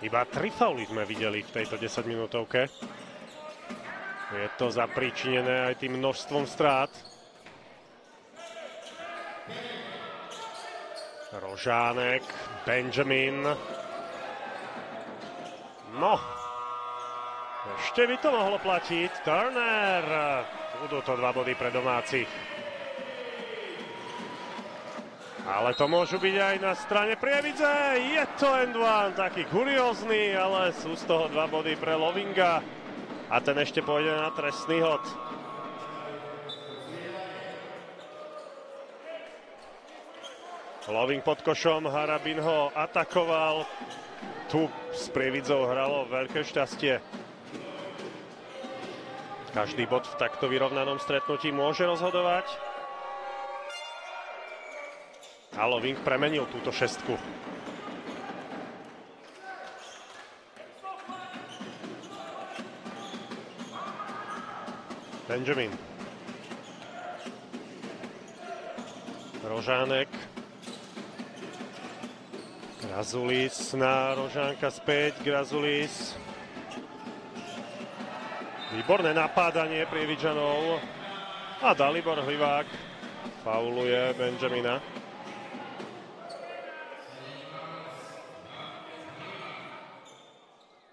Iba 3 fauly sme videli v tejto 10-minútovke. Je to zapríčinené aj tým množstvom strát. Rožánek, Benjamin. No, ešte by to mohlo platiť. Turner. Budú to 2 body pre domácich. Ale to môžu byť aj na strane Prievidze. Je to end one, taký kuriózny, ale sú z toho 2 body pre Lovinga. A ten ešte pôjde na trestný hod. Loving pod košom, Harabin ho atakoval. Tu s Prievidzou hralo veľké šťastie. Každý bod v takto vyrovnanom stretnutí môže rozhodovať. A Loving premenil túto šestku. Benjamin. Rožánek. Grazulis na Rožánka späť. Grazulis. Výborné napádanie Prievidžanov. A Dalibor Hlivák fauluje Benjamina.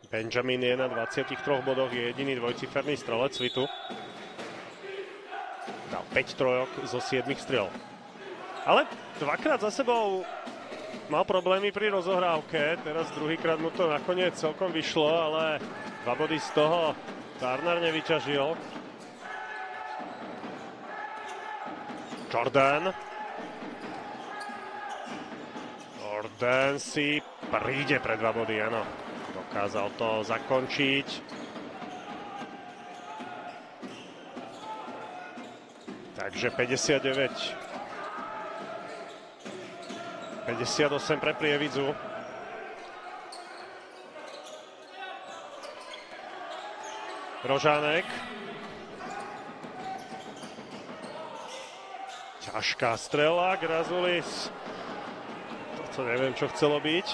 Benjamin je na 23 bodoch, je jediný dvojciferný strelec Svitu. Dal 5 trojok zo 7 striel. Ale dvakrát za sebou mal problémy pri rozohrávke. Teraz druhýkrát mu to nakoniec celkom vyšlo, ale 2 body z toho Turner nevyťažil. Jordan. Jordan si príde pre 2 body, áno. Dokázal to zakončiť. Takže 59. 58 pre Prievidzu. Rožánek. Ťažká strela, Grazulis. Toto To neviem, čo chcelo byť.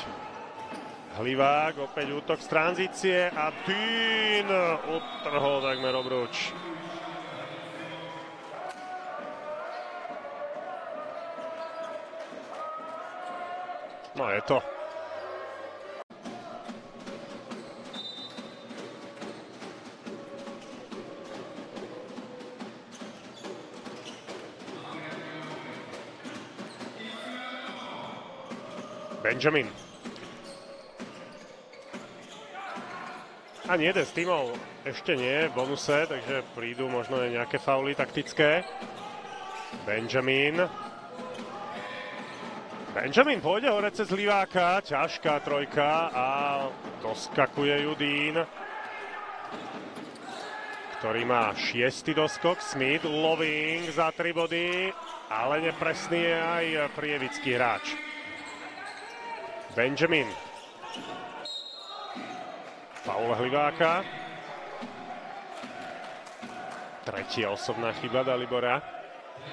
Hlivák, opäť útok z tranzície a Dean utrhol takmer obruč. No je to. Benjamin. Ani jeden z tímov ešte nie v bonuse, takže prídu možno aj nejaké fauly taktické. Benjamin pôjde hore cez Hliváka, ťažká trojka a doskakuje ju Dean, ktorý má 6. doskok. Smith, Loving za 3 body, ale nepresný je aj prievický hráč. Benjamin. Faul Hliváka. Tretia osobná chyba Dalibora,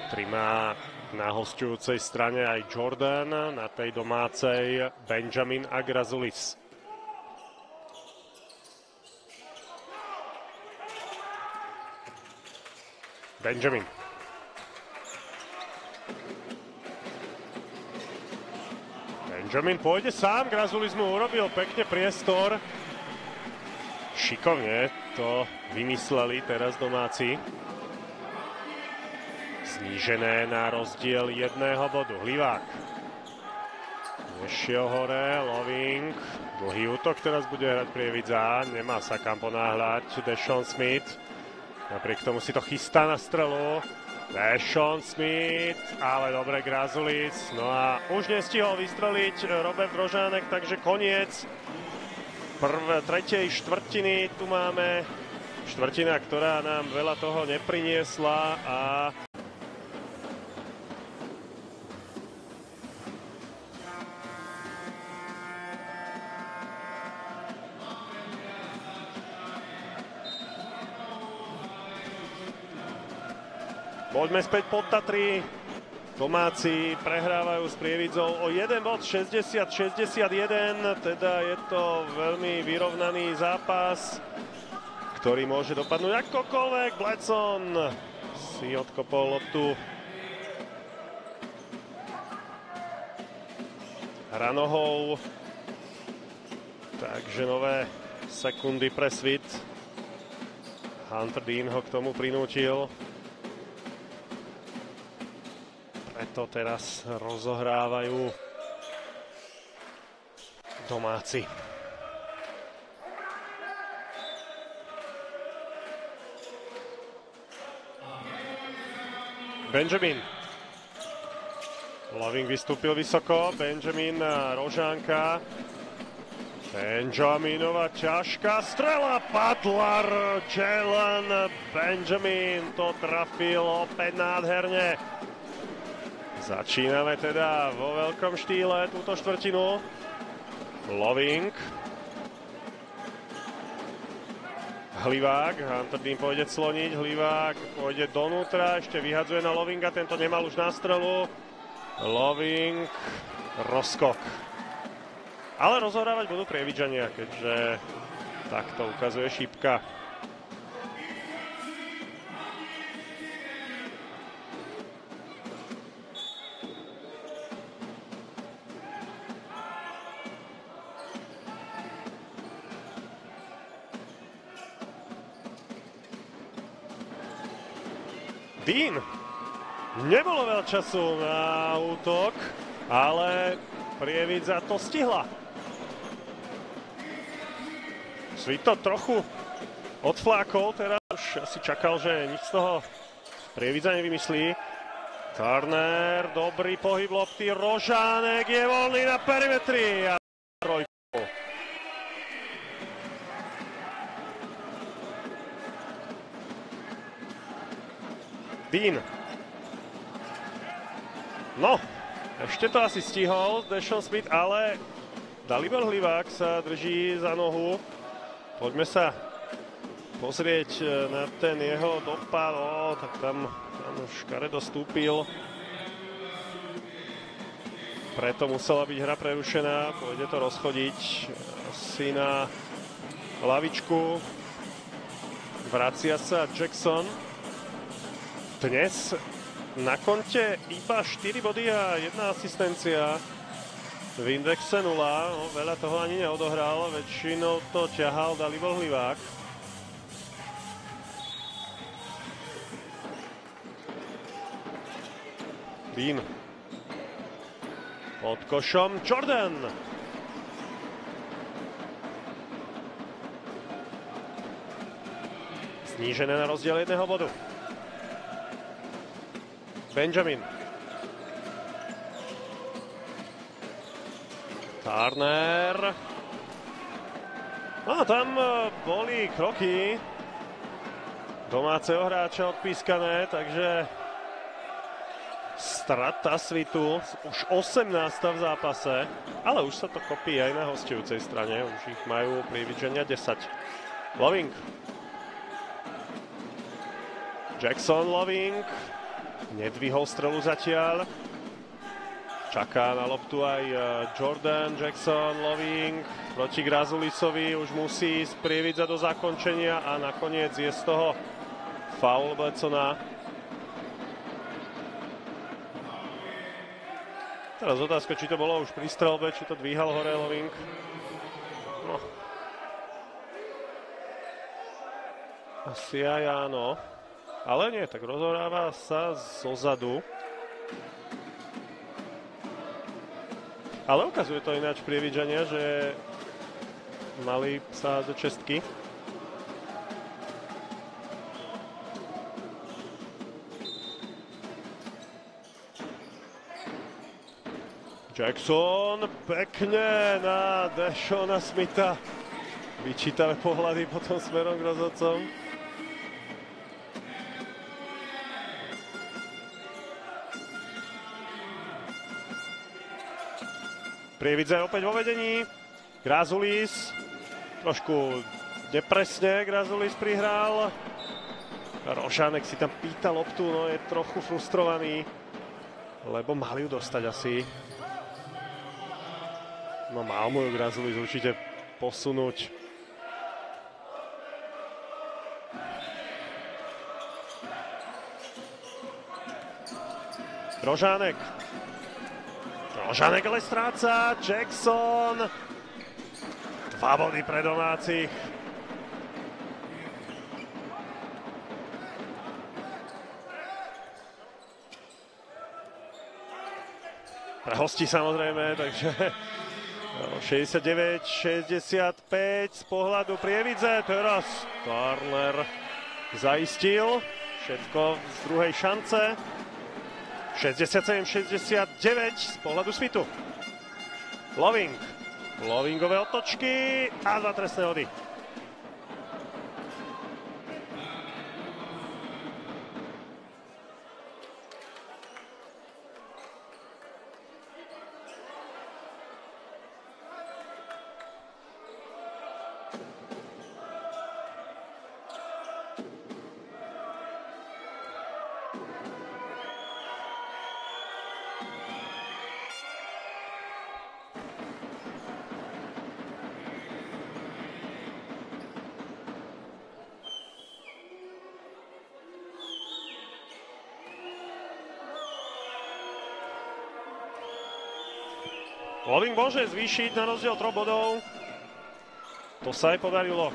ktorý má na hosťujúcej strane aj Jordan, na tej domácej Benjamin a Grazulis. Benjamin. Benjamin pôjde sám, Grazulis mu urobil pekne priestor. Šikovne to vymysleli teraz domáci. Znížené na rozdiel 1 bodu. Hlivák. Nešiel hore, Loving. Dlhý útok teraz bude hrať Prievidza. Nemá sa kam ponáhľať Deshaun Smith. Napriek tomu si to chystá na strelu. Deshaun Smith, ale dobre Grazulis. No a už nestihol vystreliť Robert Rožánek, takže koniec tretej štvrtiny. Tu máme štvrtina, ktorá nám veľa toho nepriniesla a poďme späť pod Tatry. Domáci prehrávajú s Prievidzou o 1 bod, 60-61, teda je to veľmi vyrovnaný zápas, ktorý môže dopadnúť akokoľvek. Bledson si odkopol loptu. Hra nohou. Takže nové sekundy pre Svit. Hunter Dean ho k tomu prinútil. Preto teraz rozohrávajú domáci. Benjamin. Loving vystúpil vysoko. Benjamin a Rožánka. Benjaminová ťažká strela. Butler, Jalen Benjamin to trafil opäť nádherne. Začíname teda vo veľkom štýle túto štvrtinu. Loving. Hlivák. Hunter Dean pôjde cloniť. Hlivák pôjde donútra. Ešte vyhadzuje na Lovinga. Tento nemal už nástrelu. Loving. Rozskok. Ale rozohrávať budú Prievidžania, keďže takto ukazuje šípka. Dean. Nebolo veľa času na útok, ale Prievidza to stihla. Svit to trochu odflákol, teraz už asi čakal, že nič z toho Prievidza nevymyslí. Turner, dobrý pohyb lopty, Rožánek je voľný na perimetri a trojku. Dean. No, ešte to asi stihol Deshaun Smith, ale Dalibor Hlivák sa drží za nohu. Poďme sa pozrieť na ten jeho dopad. Tak tam škaredo stúpil. Preto musela byť hra prerušená. Pôjde to rozchodiť asi na lavičku. Vracia sa Jackson. Dnes na konte iba 4 body a 1 asistencia. V indexe 0. No, veľa toho ani neodohral. Väčšinou to ťahal Dalibor Hlivák. Dean. Pod košom Jordan. Znížené na rozdiel 1 bodu. Benjamin. Turner. A tam boli kroky domáceho hráča odpískané, takže strata Svitu, už 18. v zápase, ale už sa to kopí aj na hostujúcej strane, už ich majú približenia 10. Loving. Jackson Loving. Nedvihol strelu zatiaľ. Čaká na loptu aj Jordan, Jackson, Loving. Proti Grazulisovi už musí sprieviť do zakončenia a nakoniec je z toho faul Blecona. Teraz otázka, či to bolo už pri strelbe, či to dvíhal hore Loving. No. Asi aj áno. Ale nie, tak rozohráva sa zozadu. Ale ukazuje to ináč prievidžania, že mali sa do čestky. Jackson pekne na Dashona Smitha. Vyčítavé pohľady potom smerom k rozhodcom. Prievidza je opäť vo vedení. Grazulis. Trošku nepresne Grazulis prihral. Rožánek si tam pýta loptu, no je trochu frustrovaný. Lebo mali ju dostať asi. No mal mu ju Grazulis určite posunúť. Rožánek. Rožánek ale stráca. Jackson. 2 body pre domácich. Pre hostí samozrejme, takže 69-65 z pohľadu Prievidze. Teraz Turner zaistil všetko z druhej šance. 67-69 z pohľadu Svitu. Loving. Lovingové otočky a 2 trestné hody. Loving môže zvýšiť na rozdiel 3 bodov. To sa aj podarilo.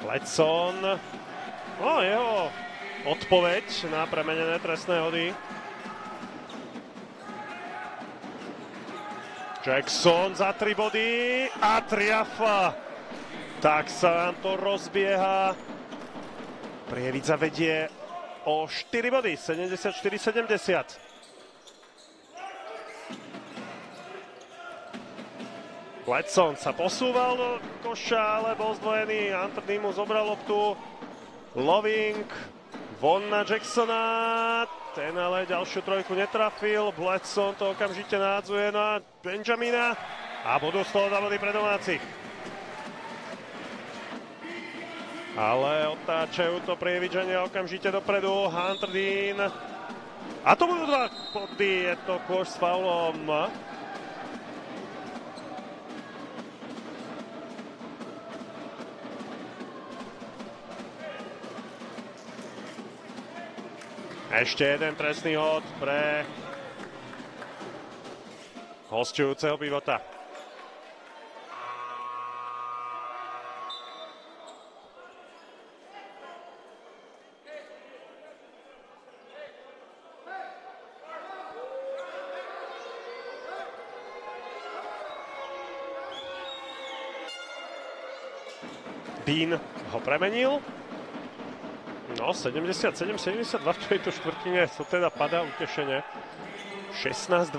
Bledson. No, jeho odpoveď na premenené trestné hody. Jackson za 3 body a triafa. Tak sa nám to rozbieha. Prievidza vedie o 4 body, 74-70. Bledson sa posúval do koša, ale bol zdvojený. Anthony mu zobral loptu. Loving von na Jacksona. ten ale ďalšiu trojku netrafil. Bledson to okamžite nádzuje na Benjamina a budú z toho závody pre domácich. Ale otáčajú to Prievidžania okamžite dopredu. Hunter Dean. A to budú 2 body, je to kôž s faulom. Ešte jeden trestný hod pre hosťujúceho Pivota. Dean ho premenil. No, 77-72 v tejto štvrtine, to teda padá utešenie. 16-12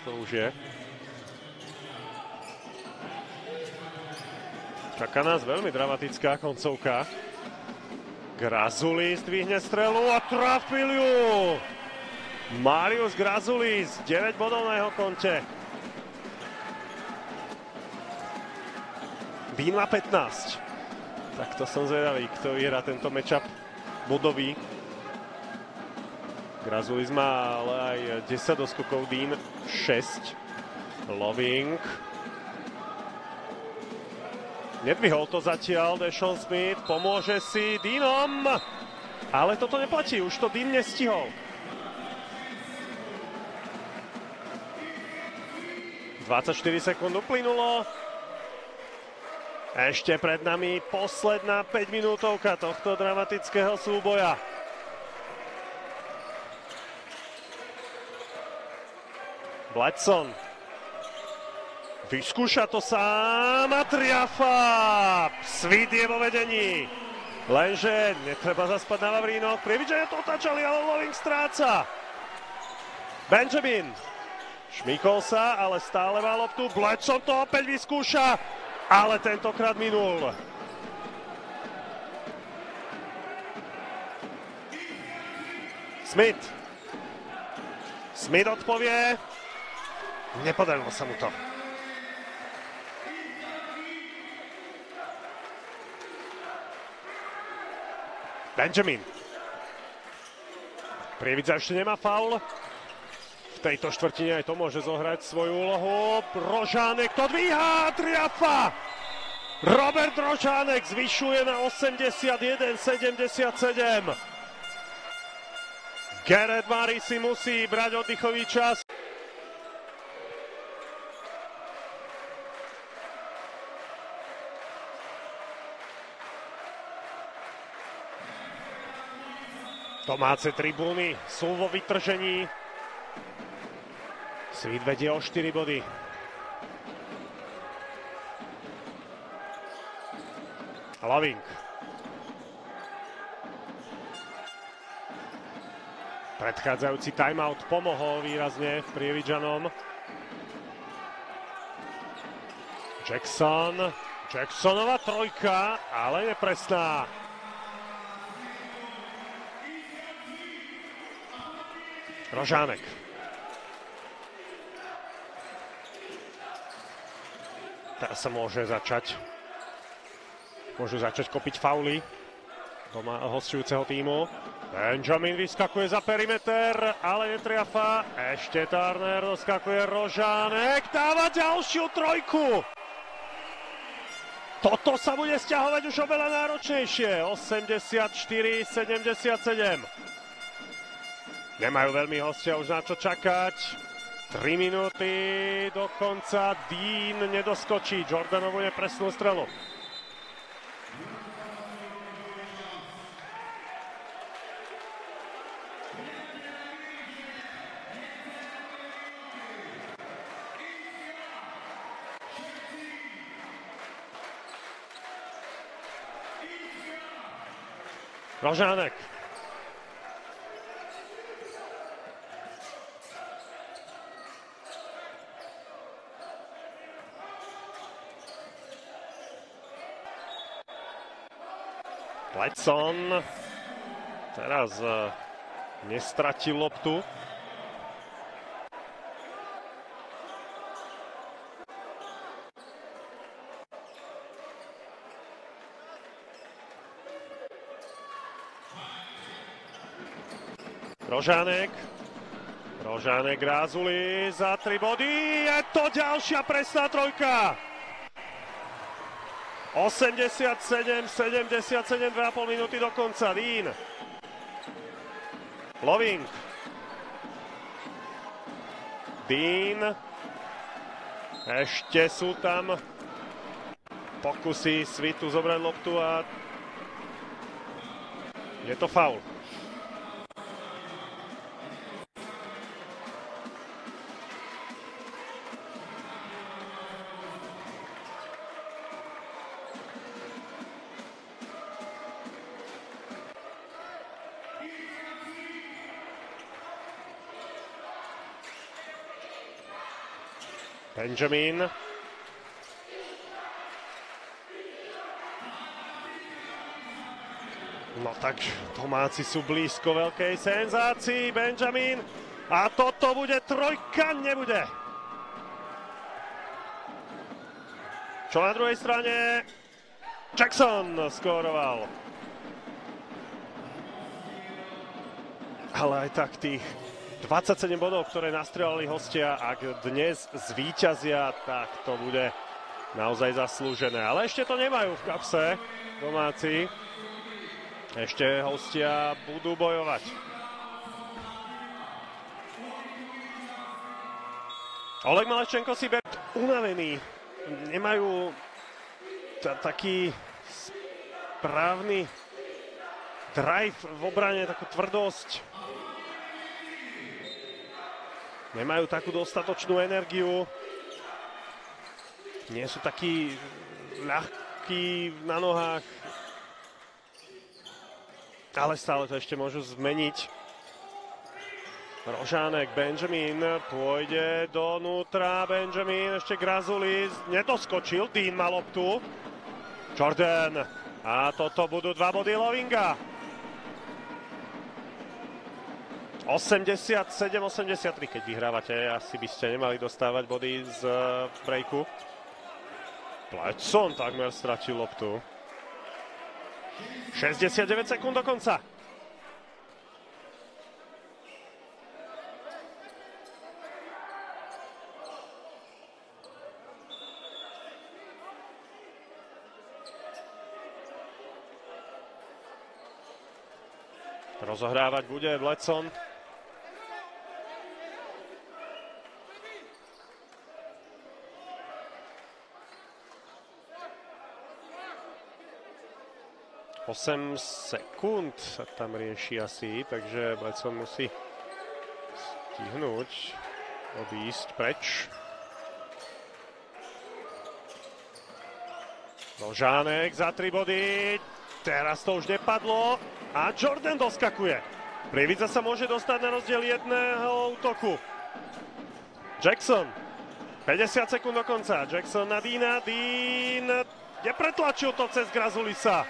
to už je. Čaká nás veľmi dramatická koncovka. Grazulis zdvihne strelu a trafil ju! Marius Grazulis, 9 bodov na jeho konte. Dean má 15. Tak to som zvedavý, kto vyhrá tento matchup bodový. Grazulis má ale aj 10 doskokov, Dean 6. Loving. Nedvihol to zatiaľ Deshaun Smith, pomôže si Deanom. Ale toto neplatí, už to Dean nestihol. 24 sekúnd uplynulo. Ešte pred nami posledná 5-minútovka tohto dramatického súboja. Bledson. Vyskúša to sám a triafa. Svit je vo vedení. Lenže netreba zaspať na Vavrínoch. Prievidžania to otáčali, ale Loving stráca. Benjamin. Šmykol sa, ale stále má loptu. Bledson to opäť vyskúša. Ale tentokrát minul. Smith. Smith odpovie. Nepodarilo sa mu to. Benjamin. Prievidza ešte nemá faul. V tejto štvrtine aj to môže zohrať svoju úlohu. Rožánek to dvíha, triafa! Robert Rožánek zvyšuje na 81-77. Garrett Murray si musí brať oddychový čas. Domáce tribúny sú vo vytržení. Svit vedie o 4 body. Loving. Predchádzajúci timeout pomohol výrazne Prievidžanom. Jackson. Jacksonova trojka, ale nepresná. Rožánek. Teraz sa môžu začať kopiť fauly doma hostujúceho týmu. Benjamin vyskakuje za perimeter, ale netriafa. Ešte Turner doskakuje, Rožánek dáva ďalšiu trojku. Toto sa bude sťahovať už oveľa náročnejšie. 84-77. Nemajú veľmi hostia už na čo čakať. 3 minúty do konca. Dean nedoskočí Jordanovu nepresnú strelu. Rožánek. Bledson. Teraz nestratil loptu. Rožánek Rázuli za 3 body. Je to ďalšia presná trojka. 87, 77, 2,5 minúty do konca. Dean. Loving. Dean. Ešte sú tam pokusy Svitu zobrať loptu a je to faul. Benjamin. No tak domáci sú blízko veľkej senzácii. Benjamin. A toto bude trojka, nebude. Čo na druhej strane? Jackson skóroval. Ale aj tak tých 27 bodov, ktoré nastrelali hostia, ak dnes zvíťazia, tak to bude naozaj zaslúžené. Ale ešte to nemajú v kapse domáci. Ešte hostia budú bojovať. Oleg Maleščenko si berie unavený. Nemajú taký správny drive v obrane, takú tvrdosť. Nemajú takú dostatočnú energiu. Nie sú takí ľahkí na nohách. Ale stále to ešte môžu zmeniť. Rožánek, Benjamin pôjde donútra. Benjamin, ešte Grazuli. Nedoskočil, Dean má loptu. Jordan. A toto budú 2 body Lovinga. 87-83, keď vyhrávate, asi by ste nemali dostávať body z breaku. Bledson takmer stratil loptu. 69 sekúnd do konca. Rozohrávať bude Bledson. Osem sekúnd sa tam rieši asi, takže Bledson musí stihnúť odísť preč. Rožánek za 3 body. Teraz to už nepadlo a Jordan doskakuje. Prievidza sa môže dostať na rozdiel jedného útoku. Jackson. 50 sekúnd do konca. Jackson na Deana. Dean nepretlačil to cez Grazulisa.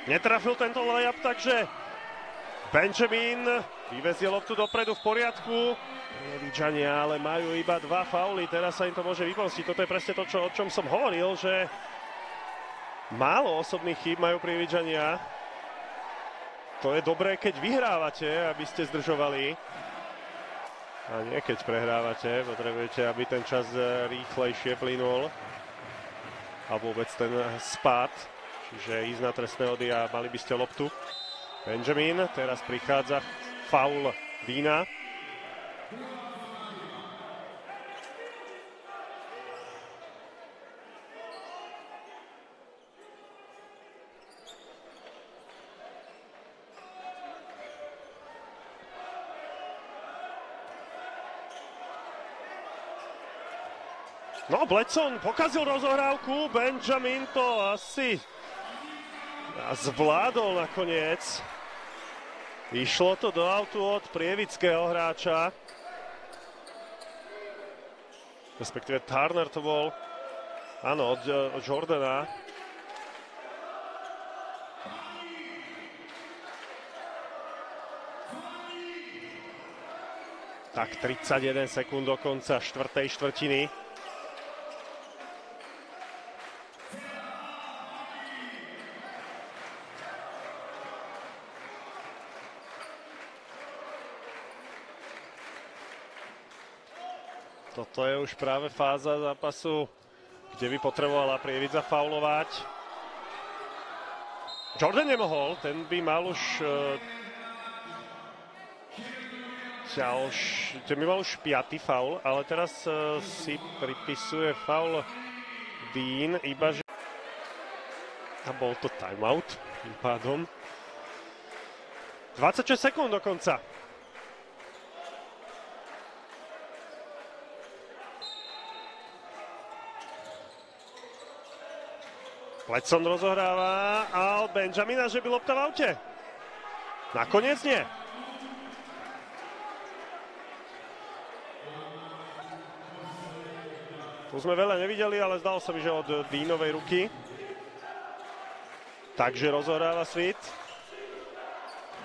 Netrafil tento layup, takže Benjamin vyvezie loptu dopredu v poriadku. Prievidžania ale majú iba 2 fauly, teraz sa im to môže vypomstiť. Toto je presne to, o čom som hovoril, že málo osobných chýb majú Prievidžania. To je dobré, keď vyhrávate, aby ste zdržovali. A nie keď prehrávate, potrebujete, aby ten čas rýchlejšie plynul. A vôbec ten spád. Čiže ísť na trestné hody a mali by ste loptu. Benjamin, teraz prichádza faul Deana. No, Bledson pokazil rozohrávku, Benjamin to asi zvládol nakoniec. Išlo to do autu od prievidského hráča. Respektíve Turner to bol. Áno, od Jordana. Tak 31 sekúnd do konca štvrtej štvrtiny. Toto je už práve fáza zápasu, kde by potrebovala Prievidza faulovať. Jordan nemohol, ten by mal už ten by mal už 5. faul, ale teraz si pripisuje faul Dean, iba že... A bol to timeout, tým pádom. 26 sekúnd do konca. Pletson rozohráva Al Benjamina, že by lopta v aute. Nakoniec nie. Tu sme veľa nevideli, ale zdalo sa mi, že od Deanovej ruky. Takže rozohráva Svit.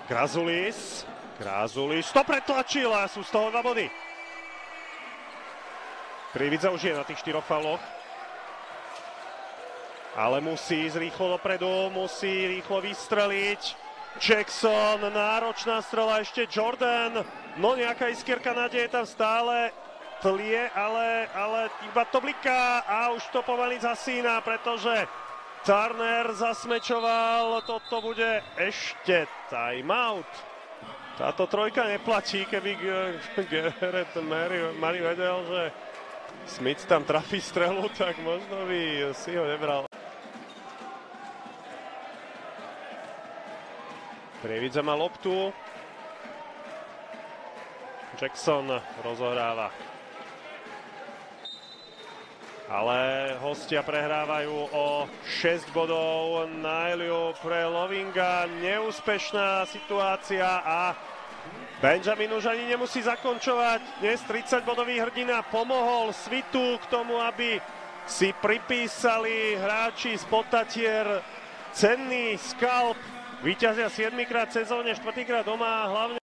Grazulis to pretlačil a sú z toho 2 body. Prievidza už je na tých 4 fauloch. Ale musí ísť rýchlo dopredu, musí rýchlo vystreliť. Jackson, náročná strela, ešte Jordan. No nejaká iskierka nádeje tam stále tlie, ale iba to bliká a už to pomaly zasína, pretože Turner zasmečoval. Toto bude ešte timeout. Táto trojka neplatí, keby Garrett Murray vedel, že Smith tam trafí strelu, tak možno by si ho nebral. Prievidza má loptu. Jackson rozohráva. Ale hostia prehrávajú o 6 bodov. Nailiu pre Lovinga. Neúspešná situácia a Benjamin už ani nemusí zakončovať. Dnes 30-bodový hrdina pomohol Svitu k tomu, aby si pripísali hráči z Potatier cenný skalp. Víťazia 7-krát v sezóne, 4-krát doma, hlavne